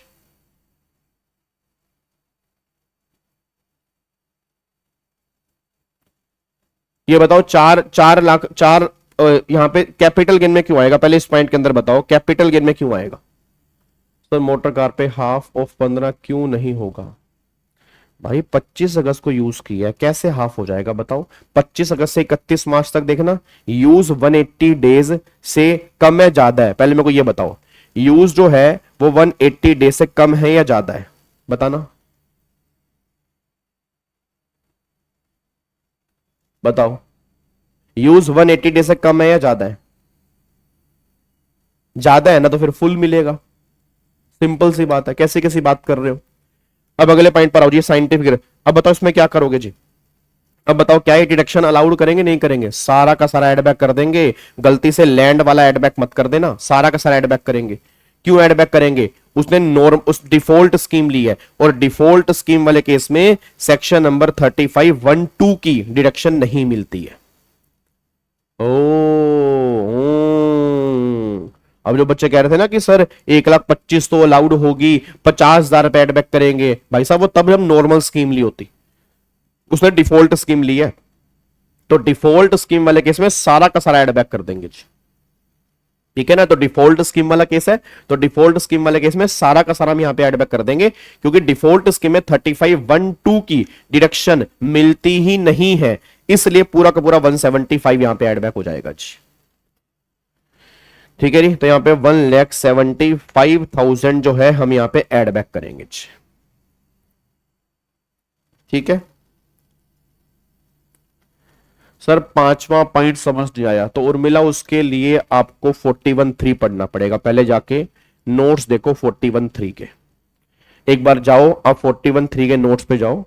ये बताओ, 4 लाख, 4 यहां पे कैपिटल गेन में क्यों आएगा, पहले इस पॉइंट के अंदर बताओ कैपिटल गेन में क्यों आएगा। सर मोटर कार पे हाफ ऑफ 15 क्यों नहीं होगा भाई, 25 अगस्त को यूज किया है, कैसे हाफ हो जाएगा बताओ। 25 अगस्त से 31 मार्च तक देखना, यूज 180 डेज से कम है ज्यादा है, पहले मेरे को ये बताओ यूज जो है वो 180 डेज से कम है या ज्यादा है, बताना बताओ। यूज 180 डेज से कम है या ज्यादा है, ज्यादा है ना, तो फिर फुल मिलेगा, सिंपल सी बात है, कैसी कैसी बात कर रहे हो। अब अगले पॉइंट पर आओ जी, साइंटिफिक। अब बताओ इसमें क्या करोगे जी, अब बताओ क्या ये डिडक्शन अलाउड करेंगे नहीं करेंगे, सारा का सारा एडबैक कर देंगे, गलती से लैंड वाला एडबैक मत कर देना, सारा का सारा एडबैक करेंगे। क्यों एडबैक करेंगे, उसने नॉर्म उस डिफॉल्ट स्कीम ली है, और डिफॉल्ट स्कीम वाले केस में सेक्शन नंबर 35(1)(2) की डिडक्शन नहीं मिलती है। अब जो बच्चे कह रहे थे ना कि सर 1,25,000 तो अलाउड होगी, 50,000 रुपए एडबैक करेंगे, भाई साहब वो तब हम नॉर्मल स्कीम ली होती, उसने डिफॉल्ट स्कीम ली है, तो डिफॉल्ट स्कीम वाले केस में सारा का सारा एडबैक कर देंगे जी। ठीक है ना, तो डिफॉल्ट स्कीम वाला केस है, तो डिफॉल्ट स्कीम वाले केस में सारा का सारा हम यहां पे एडबैक कर देंगे, क्योंकि डिफॉल्ट स्कीम में 35(1)(2) की डिडक्शन मिलती ही नहीं है, इसलिए पूरा का पूरा 175 यहां पे एडबैक हो जाएगा जी। ठीक है जी, तो यहां पे 1,75,000 जो है हम यहां पे एडबैक करेंगे जी। ठीक है सर, 5वां पॉइंट समझ नहीं आया, तो उर्मिला उसके लिए आपको 41(3) पढ़ना पड़ेगा, पहले जाके नोट्स देखो 41(3) के, एक बार जाओ आप 41(3) के नोट्स पे जाओ।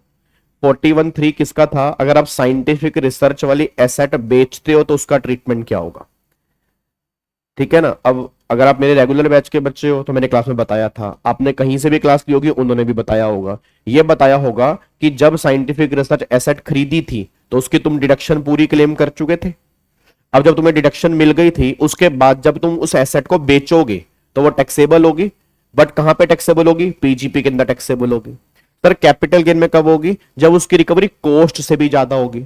41(3) किसका था, अगर आप साइंटिफिक रिसर्च वाली एसेट बेचते हो तो उसका ट्रीटमेंट क्या होगा। ठीक है ना, अब अगर आप मेरे रेगुलर बैच के बच्चे हो तो मैंने क्लास में बताया था, आपने कहीं से भी क्लास ली होगी उन्होंने भी बताया होगा, यह बताया होगा कि जब साइंटिफिक रिसर्च एसेट खरीदी थी तो उसकी तुम डिडक्शन पूरी क्लेम कर चुके थे। अब जब तुम्हें डिडक्शन मिल गई थी, उसके बाद जब तुम उस एसेट को बेचोगे तो वो टैक्सेबल होगी, बट कहां पे टैक्सेबल होगी, पीजीपी के अंदर टैक्सेबल होगी। सर कैपिटल गेन में कब होगी, जब उसकी रिकवरी कॉस्ट से भी ज्यादा होगी।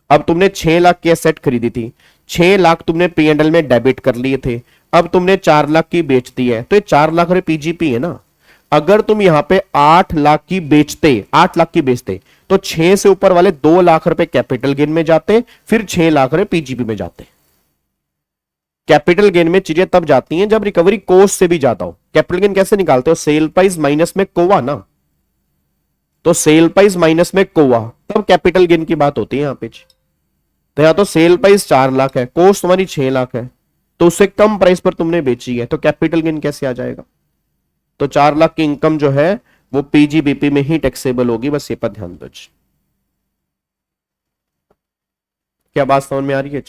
अब तुमने 6 लाख की एसेट खरीदी थी, 6 लाख तुमने P&L में डेबिट कर लिए थे, अब तुमने 4 लाख की बेच दी है, तो ये 4 लाख रुपए पीजीपी है ना। अगर तुम यहां पे 8 लाख की बेचते, 8 लाख की बेचते, तो 6 से ऊपर वाले 2 लाख रुपए कैपिटल गेन में जाते, फिर 6 लाख रुपए पीजीपी में जाते। कैपिटल गेन में चीजें तब जाती हैं जब रिकवरी कॉस्ट से भी ज्यादा हो। कैपिटल गेन कैसे निकालते हो? सेल प्राइस माइनस में कोवा ना, तो सेल प्राइस माइनस में कोवा, तब कैपिटल गेन की बात होती है यहां पे। तो यहां तो सेल प्राइस 4 लाख है, कॉस्ट तुम्हारी 6 लाख है, तो उससे कम प्राइस पर तुमने बेची है, तो कैपिटल गेन कैसे आ जाएगा? तो 4 लाख की इनकम जो है वो पीजीबीपी में ही टैक्सेबल होगी, बस ये पर ध्यान दो। क्या बात समझ में आ रही है?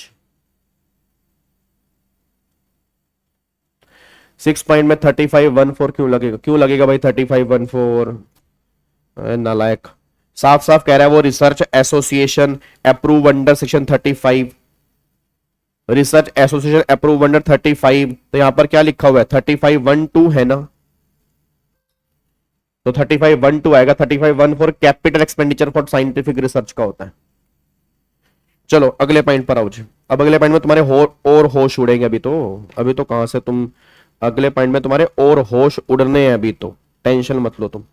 6 पॉइंट में 3514 क्यों लगेगा? क्यों लगेगा भाई 3514? नालायक, साफ साफ कह रहा है वो research association approve under section 35, research association approve under 35, तो यहां पर क्या लिखा हुआ है? 3512 है ना, तो 3512 आएगा। 3514 capital expenditure for scientific research का होता है। चलो अगले पॉइंट पर आओ जी। अब अगले पॉइंट में तुम्हारे और होश उड़ेंगे। अभी तो कहां से तुम, अगले पॉइंट में तुम्हारे और होश उड़ने हैं, अभी तो टेंशन मत लो तुम।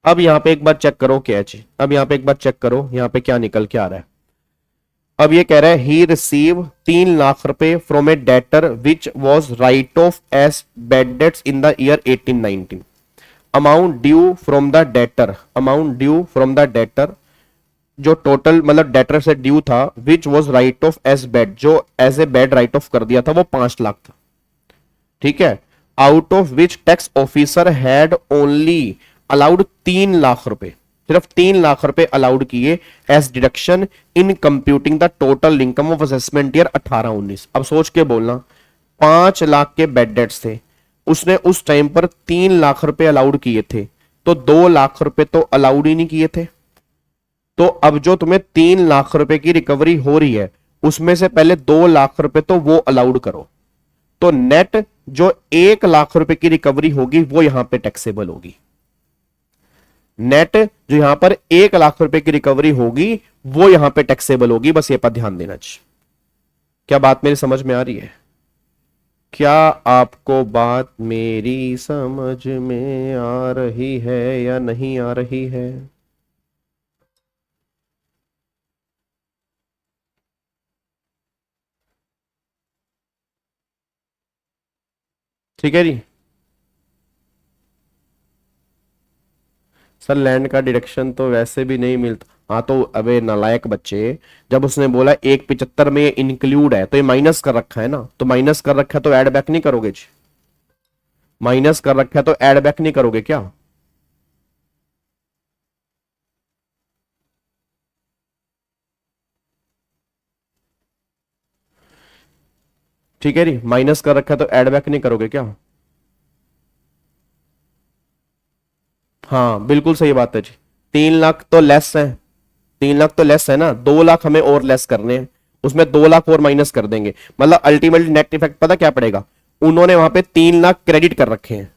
अब यहां पे एक बार चेक करो क्या है जी, अब यहां पे एक बार चेक करो यहां पे क्या निकल के आ रहा है। अब ये कह रहा है ही receive 3 lakh rupaye from a debtor which was write off as bad debts in the year 1819। Amount due from the debtor, amount due from the debtor, जो टोटल मतलब डेटर से ड्यू था, which was write off as bad, जो as a bad write off कर दिया था, वो 5 लाख था। ठीक है, out of which tax officer had only allowed 3 lakh rupaye, सिर्फ 3 लाख रुपए अलाउड किए as deduction in computing the total income of assessment year 18-19। अब सोच के बोलना, 5 लाख के बेड डेट्स थे, उसने उस टाइम पर 3 लाख रुपए अलाउड किए थे, तो 2 लाख रुपए तो अलाउड ही नहीं किए थे। तो अब जो तुम्हें 3 लाख रुपए की रिकवरी हो रही है, उसमें से पहले 2 लाख रुपए तो वो अलाउड करो, तो नेट जो 1 लाख रुपए की रिकवरी होगी वो यहां पे टैक्सेबल होगी। नेट जो यहां पर 1 लाख रुपए की रिकवरी होगी वो यहां पे टैक्सेबल होगी, बस ये पर ध्यान देना चाहिए। क्या बात मेरी समझ में आ रही है? क्या आपको बात मेरी समझ में आ रही है या नहीं आ रही है? ठीक है जी। सर लैंड का डिडक्शन तो वैसे भी नहीं मिलता। हाँ तो अबे नालायक बच्चे, जब उसने बोला 175 में ये इंक्लूड है, तो ये माइनस कर रखा है ना, तो माइनस कर रखा है तो ऐड बैक नहीं करोगे जी? माइनस कर रखा है तो ऐड बैक नहीं करोगे क्या? ठीक है जी, माइनस कर रखा है तो ऐड बैक नहीं करोगे क्या? हाँ बिल्कुल सही बात है जी। 3 लाख तो लेस है, 3 लाख तो लेस है ना, 2 लाख हमें और लेस करने हैं, उसमें 2 लाख और माइनस कर देंगे, मतलब अल्टीमेटली नेट इफेक्ट पता क्या पड़ेगा? उन्होंने वहां पे 3 लाख क्रेडिट कर रखे हैं,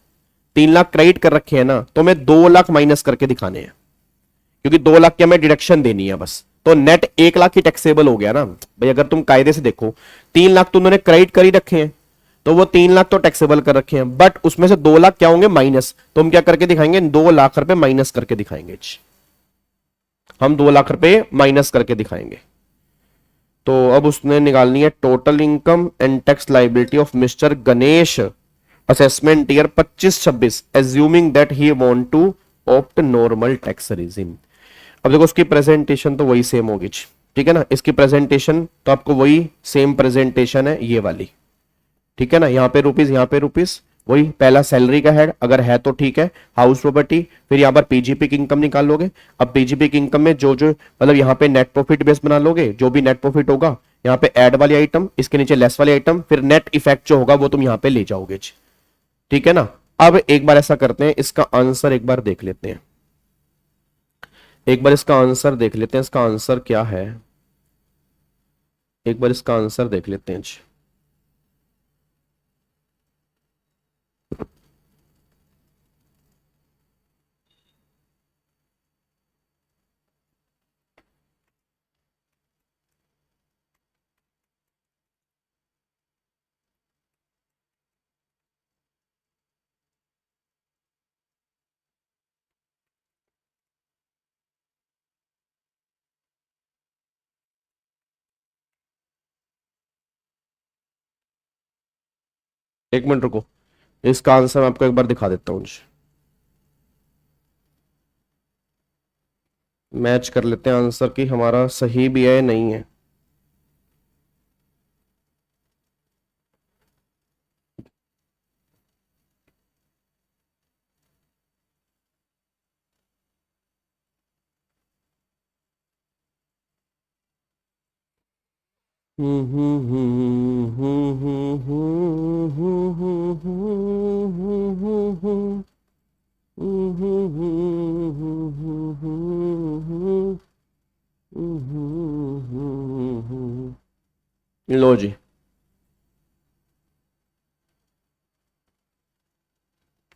3 लाख क्रेडिट कर रखे हैं ना, तो हमें 2 लाख माइनस करके दिखाने हैं, क्योंकि 2 लाख की हमें डिडक्शन देनी है बस। तो नेट 1 लाख ही टैक्सेबल हो गया ना भाई। अगर तुम कायदे से देखो, 3 लाख तो उन्होंने क्रेडिट कर ही रखे हैं, तो वो 3 लाख तो टैक्सेबल कर रखे हैं, बट उसमें से 2 लाख क्या होंगे? माइनस। तो हम क्या करके दिखाएंगे? 2 लाख रुपए माइनस करके दिखाएंगे, हम 2 लाख रुपए माइनस करके दिखाएंगे। तो अब उसने निकालनी है total income and tax liability of mister Ganesh assessment year 25-26, assuming that he want to opt normal tax regime. अब देखो उसकी प्रेजेंटेशन तो वही सेम होगी, ठीक है ना, इसकी प्रेजेंटेशन तो आपको वही सेम प्रेजेंटेशन है ये वाली, ठीक है ना। यहाँ पे रुपीस, यहाँ पे रुपीस, वही पहला सैलरी का हेड अगर है तो ठीक है, हाउस प्रॉपर्टी, फिर यहाँ पर पीजीपी की इनकम निकाल लोगे। अब पीजीपी की इनकम में जो जो मतलब यहाँ पे नेट प्रॉफिट बेस बना लोगे, जो भी नेट प्रॉफिट होगा यहाँ पे ऐड वाली आइटम, इसके नीचे लेस वाली आइटम, फिर नेट इफेक्ट जो होगा वो तुम यहाँ पे ले जाओगे, ठीक है ना। अब एक बार ऐसा करते हैं, इसका आंसर एक बार देख लेते हैं, एक बार इसका आंसर देख लेते हैं, इसका आंसर क्या है, एक बार इसका आंसर देख लेते हैं जी। एक मिनट रुको, इसका आंसर मैं आपको एक बार दिखा देता हूँ। मैच कर लेते हैं आंसर कि हमारा सही भी है या नहीं है। लो जी,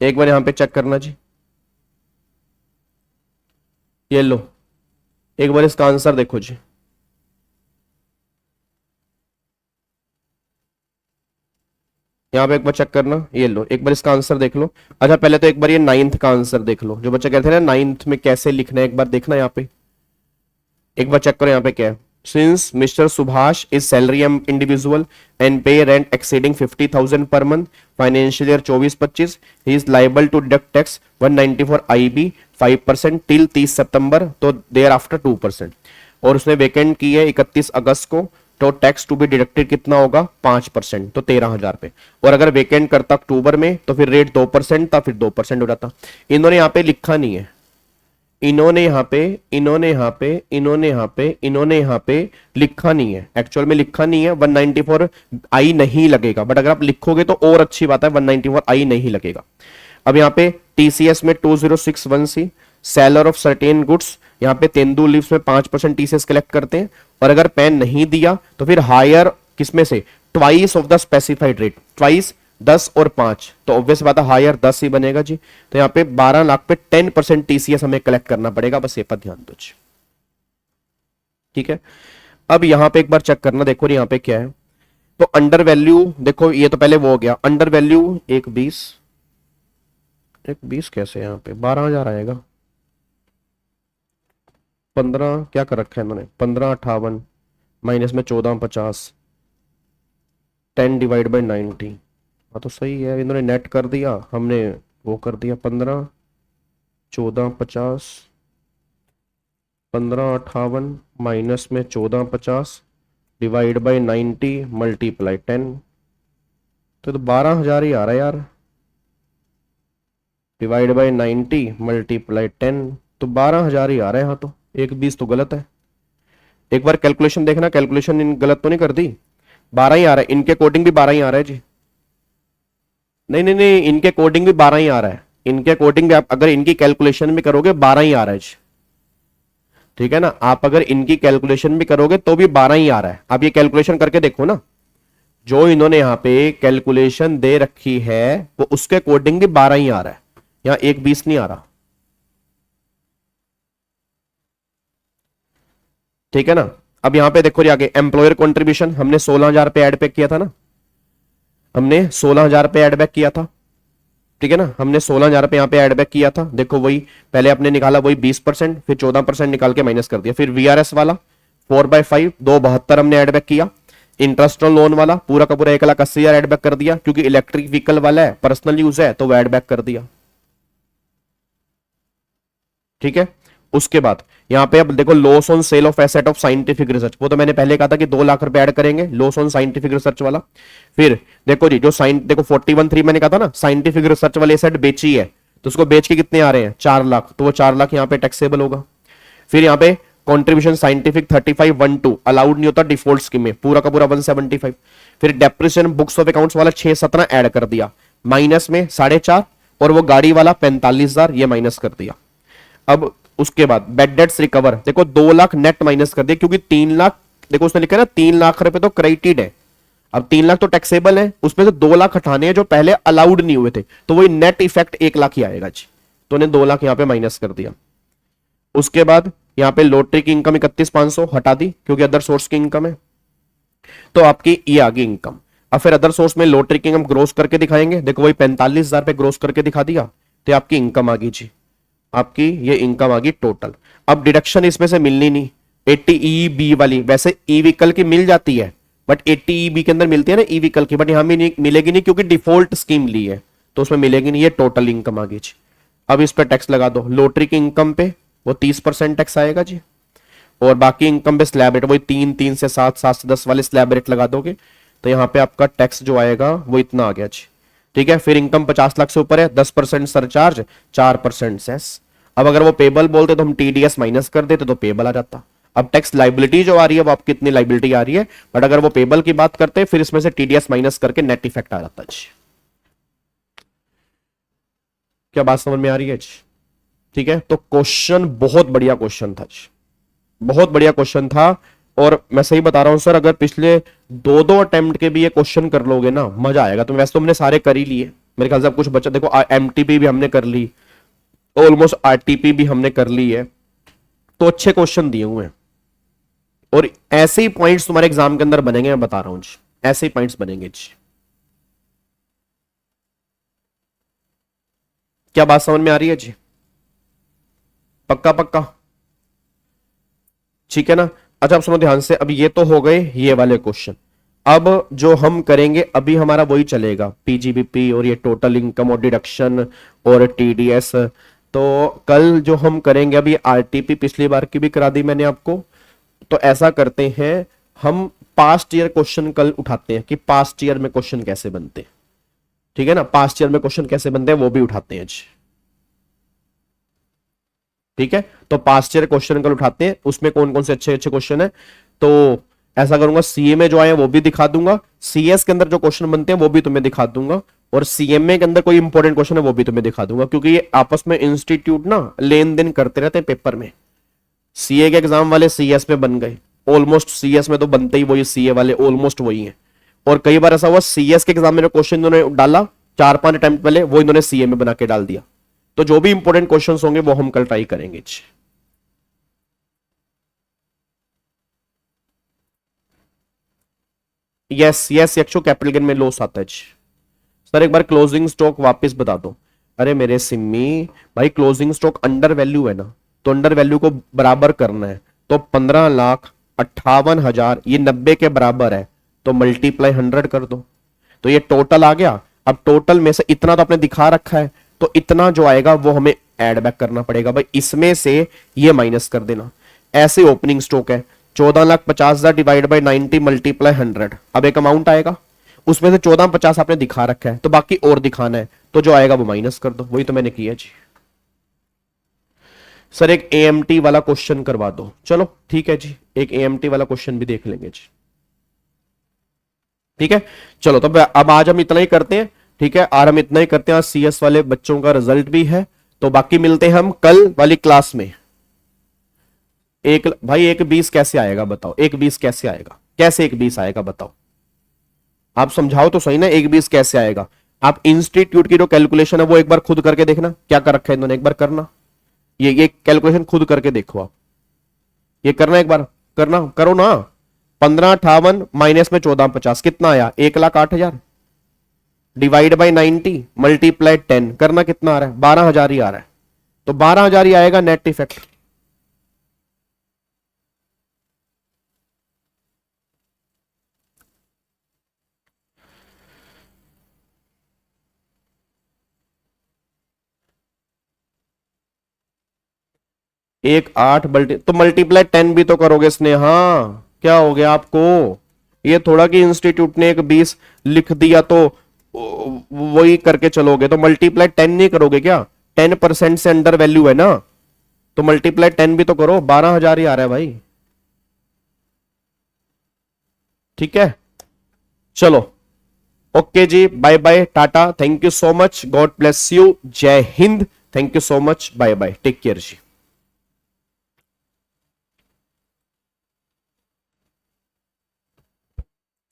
एक बार यहां पे चेक करना जी, ये लो, एक बार इसका आंसर देखो जी। यहाँ पे एक बार चेक करना, ये लो एक बार इसका आंसर देख लो। अच्छा पहले तो एक बार ये नाइन्थ का आंसर देख लो, जो बच्चे कहते हैं ना नाइन्थ में कैसे लिखना है, एक बार देखना यहाँ पे, एक बार चेक करो यहाँ पे क्या है। Since mister Subhash is salary individual and pay rent exceeding 50,000 per month financial year 24-25, he is liable to deduct tax 194 IB 5% till 30 September, तो देयर आफ्टर 2%, और उसने वेकेंट की है 31 अगस्त को, तो टैक्स टू बी डिडक्टेड कितना होगा 5%, तो 13,000 पे, और अगर वेकेंट करता अक्टूबर में तो फिर रेट 2% था, फिर 2% हो जाता। इन्होंने यहाँ पे लिखा नहीं है, इन्होंने यहाँ पे लिखा नहीं है, एक्चुअल में लिखा नहीं है 194 आई नहीं लगेगा, बट अगर आप लिखोगे तो और अच्छी बात है, 194 आई नहीं लगेगा। अब यहाँ पे टीसीएस में 2061C seller of certain goods, यहाँ पे तेंदुल लीव्स में 5% टीसीएस कलेक्ट करते हैं, और अगर पेन नहीं दिया तो फिर हायर किसमें से, twice of the specified rate, twice 10 और 5, तो ऑब्वियस बात है हायर 10 ही बनेगा जी। तो यहाँ पे 12 लाख पे 10% टीसीएस हमें कलेक्ट करना पड़ेगा, बस ये पर ध्यान दो जी, ठीक है। अब यहाँ पे एक बार चेक करना, देखो यहाँ पे क्या है, तो अंडर वैल्यू देखो, ये तो पहले वो हो गया, अंडर वैल्यू 120 कैसे, यहाँ पे 12,000 आएगा, 15 क्या कर रखा है इन्होंने, 1558 माइनस में 1450, 10 डिवाइड बाई 90, हाँ तो सही है, इन्होंने नेट कर दिया, हमने वो कर दिया, 15 1450 1558 माइनस में 1450 डिवाइड बाई 90 मल्टीप्लाई 10, तो 12,000 ही आ रहा है यार, डिवाइड बाई 90 मल्टीप्लाई 10, तो 12,000 ही आ रहा है, हाँ तो 120 तो गलत है। एक बार कैलकुलेशन देखना, कैलकुलेशन इन गलत तो नहीं कर दी, 12 ही आ रहा है, इनके कोडिंग भी 12 ही आ रहा है जी, नहीं नहीं नहीं, इनके कोडिंग भी 12 ही आ रहा है, इनके कोडिंग भी आप अगर इनकी कैलकुलेशन भी करोगे 12 ही आ रहा है जी, ठीक है ना, आप अगर इनकी कैलकुलेशन भी करोगे तो भी 12 ही आ रहा है। आप ये कैलकुलेशन करके देखो ना, जो इन्होंने यहां पे कैलकुलेशन दे रखी है वो उसके कोडिंग भी 12 ही आ रहा है, यहां 120 नहीं आ रहा, ठीक है ना। अब यहां पे देखो आगे एम्प्लॉयर कंट्रीब्यूशन हमने 16,000 पे ऐड बैक किया था ना, हमने 16,000 पे ऐड बैक किया था, ठीक है ना, हमने 16,000 पे यहाँ पे ऐड बैक किया था, देखो वही पहले आपने निकाला वही 20%, फिर 14% निकाल के माइनस कर दिया, फिर वीआरएस वाला 4/5 272 हमने ऐड बैक किया, इंटरेस्ट ऑन लोन वाला पूरा का पूरा 1,80,000 ऐड बैक कर दिया, क्योंकि इलेक्ट्रिक व्हीकल वाला है पर्सनल यूज है तो वो ऐड बैक कर दिया, ठीक है। उसके बाद यहाँ पे अब देखो loss on sale of asset of scientific research, वो तो मैंने पहले कहा था कि 2 लाख रुपए ऐड करेंगे लॉस ऑन साइंटिफिक रिसर्च वाला। फिर देखो जी जो देखो 41(3) मैंने कहा था ना साइंटिफिक रिसर्च वाली एसेट बेची है, तो उसको बेच के कितने आ रहे हैं 4 लाख, तो वो 4 लाख यहाँ पे टैक्सेबल होगा। फिर यहाँ पे कॉन्ट्रीब्यूशन साइंटिफिक 3512 अलाउड नहीं होता डिफॉल्ट स्कीम में, पूरा का पूरा 175। फिर डेप्रिसिएशन बुक्स ऑफ अकाउंट्स वाला 617 ऐड कर दिया, माइनस में 4.5, और वो गाड़ी वाला 45,000 ये माइनस कर दिया। अब उसके बाद बेड डेट्स रिकवर देखो 2 लाख नेट माइनस कर दिया, क्योंकि 3 लाख देखो उसने लिखा है ना 3 लाख रुपए तो क्रेडिटेड है, अब 3 लाख तो टैक्सेबल है, उसमें से 2 लाख हटाने हैं जो पहले अलाउड नहीं हुए थे, तो वही नेट इफेक्ट 1 लाख ही आएगा जी, तो उन्हें 2 लाख यहां पे माइनस कर दिया। उसके बाद यहां पे लॉटरी की इनकम 31,500 हटा दी क्योंकि अदर सोर्स की इनकम है, तो आपकी ये आ गई इनकम। अब फिर अदर सोर्स में लॉटरी की इनकम ग्रोस करके दिखाएंगे, देखो वही 45,000 पे ग्रोस करके दिखा दिया, तो आपकी इनकम आ गई जी, आपकी ये इनकम आ गई टोटल। अब डिडक्शन इसमें से मिलनी नहीं 80 EEB वाली, वैसे ई व्हीकल की मिल जाती है बट 80 ईबी के अंदर मिलती है ना ई व्हीकल की, बट यहां भी नहीं मिलेगी, नहीं क्योंकि डिफॉल्ट स्कीम ली है तो उसमें मिलेगी नहीं। ये टोटल इनकम आ गई जी। अब इस पे टैक्स लगा दो। लॉटरी की इनकम पे वो 30% टैक्स आएगा जी, और बाकी इनकम पे स्लैब रेट वही 3 से 7 से 10 वाले स्लैब रेट लगा दोगे तो यहाँ पे आपका टैक्स जो आएगा वो इतना आ गया जी। ठीक है, फिर इनकम 50 लाख से ऊपर है 10% सरचार्ज, 4% सेस। अब अगर वो पेबल बोलते तो हम टीडीएस माइनस कर देते तो पेबल आ जाता। अब टैक्स लाइबिलिटी जो आ रही है वो आपकी इतनी लाइबिलिटी आ रही है, बट अगर वो पेबल की बात करते फिर इसमें से टीडीएस माइनस करके नेट इफेक्ट आ जाता जी। क्या बात समझ में आ रही है जी? ठीक है, तो क्वेश्चन बहुत बढ़िया क्वेश्चन था जी, बहुत बढ़िया क्वेश्चन था। और मैं सही बता रहा हूं सर, अगर पिछले 2 अटेम्प्ट के भी ये क्वेश्चन कर लोगे ना मजा आएगा। तो वैसे तो हमने सारे कर ही लिए मेरे ख्याल से, अब कुछ बचा देखो, एमटीपी भी हमने कर ली, ऑलमोस्ट आरटीपी भी हमने कर ली है, तो अच्छे क्वेश्चन दिए हुए हैं। और ऐसे ही पॉइंट्स तुम्हारे एग्जाम के अंदर बनेंगे, मैं बता रहा हूं जी, ऐसे ही पॉइंट्स बनेंगे जी। क्या बात समझ में आ रही है जी? पक्का पक्का, ठीक है ना? अच्छा, आप सुनो ध्यान से। अब ये तो हो गए ये वाले क्वेश्चन। अब जो हम करेंगे अभी हमारा वही चलेगा, पीजीबीपी और ये टोटल इनकम और डिडक्शन और टीडीएस। तो कल जो हम करेंगे, अभी आरटीपी पिछली बार की भी करा दी मैंने आपको, तो ऐसा करते हैं हम पास्ट ईयर क्वेश्चन कल उठाते हैं कि पास्ट ईयर में क्वेश्चन कैसे बनते हैं। ठीक है ना, पास्ट ईयर में क्वेश्चन कैसे बनते हैं वो भी उठाते हैं जी। ठीक है, तो पास्ट ईयर क्वेश्चन कल उठाते हैं, उसमें कौन कौन से अच्छे अच्छे क्वेश्चन है। तो ऐसा करूंगा, सीए में जो आए वो भी दिखा दूंगा, सीएस के अंदर जो क्वेश्चन बनते हैं वो भी तुम्हें दिखा दूंगा, और सीएमए के अंदर कोई इंपॉर्टेंट क्वेश्चन है वो भी तुम्हें दिखा दूंगा, क्योंकि ये आपस में इंस्टीट्यूट ना लेन देन करते रहते हैं पेपर में। सीए के एग्जाम वाले सीएस में बन गए, ऑलमोस्ट सीएस में तो बनते ही वही, सीए वाले ऑलमोस्ट वही है। और कई बार ऐसा हुआ सीएस के एग्जाम में क्वेश्चन इन्होंने डाला 4-5 अटेम्प्ट पहले, वो इन्होंने सीए में बना के डाल दिया। तो जो भी इंपॉर्टेंट क्वेश्चंस होंगे वो हम कल ट्राई करेंगे। यस यस यक्षो, कैपिटल गेन में लॉस आता है जी। सर एक बार क्लोजिंग स्टॉक वापस बता दो। अरे मेरे सिम्मी भाई, क्लोजिंग स्टॉक अंडर वैल्यू है ना, तो अंडर वैल्यू को बराबर करना है, तो 15,58,000 ये 90 के बराबर है, तो मल्टीप्लाई 100 कर दो, तो ये टोटल आ गया। अब टोटल में से इतना तो आपने दिखा रखा है, तो इतना जो आएगा वो हमें ऐड बैक करना पड़ेगा भाई, इसमें से ये माइनस कर देना। ऐसे ओपनिंग स्टॉक है 14,50,000 डिवाइड बाई 90 मल्टीप्लाई 100। अब एक अमाउंट आएगा, उसमें से 14,50 आपने दिखा रखा है, तो बाकी और दिखाना है, तो जो आएगा वो माइनस कर दो। वही तो मैंने किया जी। सर एक एएमटी वाला क्वेश्चन करवा दो। चलो ठीक है जी, एक एएमटी वाला क्वेश्चन भी देख लेंगे जी। ठीक है, चलो तो अब आज हम इतना ही करते हैं। ठीक है, आज हम इतना ही करते हैं। आज सीएस वाले बच्चों का रिजल्ट भी है, तो बाकी मिलते हैं हम कल वाली क्लास में। एक भाई 1/20 कैसे आएगा बताओ? 1/20 कैसे आएगा? कैसे 1/20 आएगा बताओ? आप समझाओ तो सही ना, 1/20 कैसे आएगा? आप इंस्टीट्यूट की जो कैलकुलेशन है वो एक बार खुद करके देखना, क्या कर रखा है इन्होंने, एक बार करना। ये कैलकुलेशन खुद करके देखो आप, ये करना एक बार, करना करो ना। 15,58 माइनस में 14,50 कितना आया? 1,08,000 डिवाइड बाई 90 मल्टीप्लाई 10 करना, कितना आ रहा है? 12,000 ही आ रहा है, तो 12,000 ही आएगा नेट इफेक्ट। एक 8 तो मल्टीप्लाई 10 भी तो करोगे स्नेहा, क्या हो गया आपको? ये थोड़ा कि इंस्टीट्यूट ने 1/20 लिख दिया तो वही करके चलोगे, तो मल्टीप्लाई 10 नहीं करोगे क्या? 10% से अंडर वैल्यू है ना, तो मल्टीप्लाई 10 भी तो करो। 12,000 ही आ रहा है भाई। ठीक है, चलो ओके जी, बाय बाय, टाटा, thank you so much, God bless you, जय हिंद, thank you so much, bye bye, take care ji.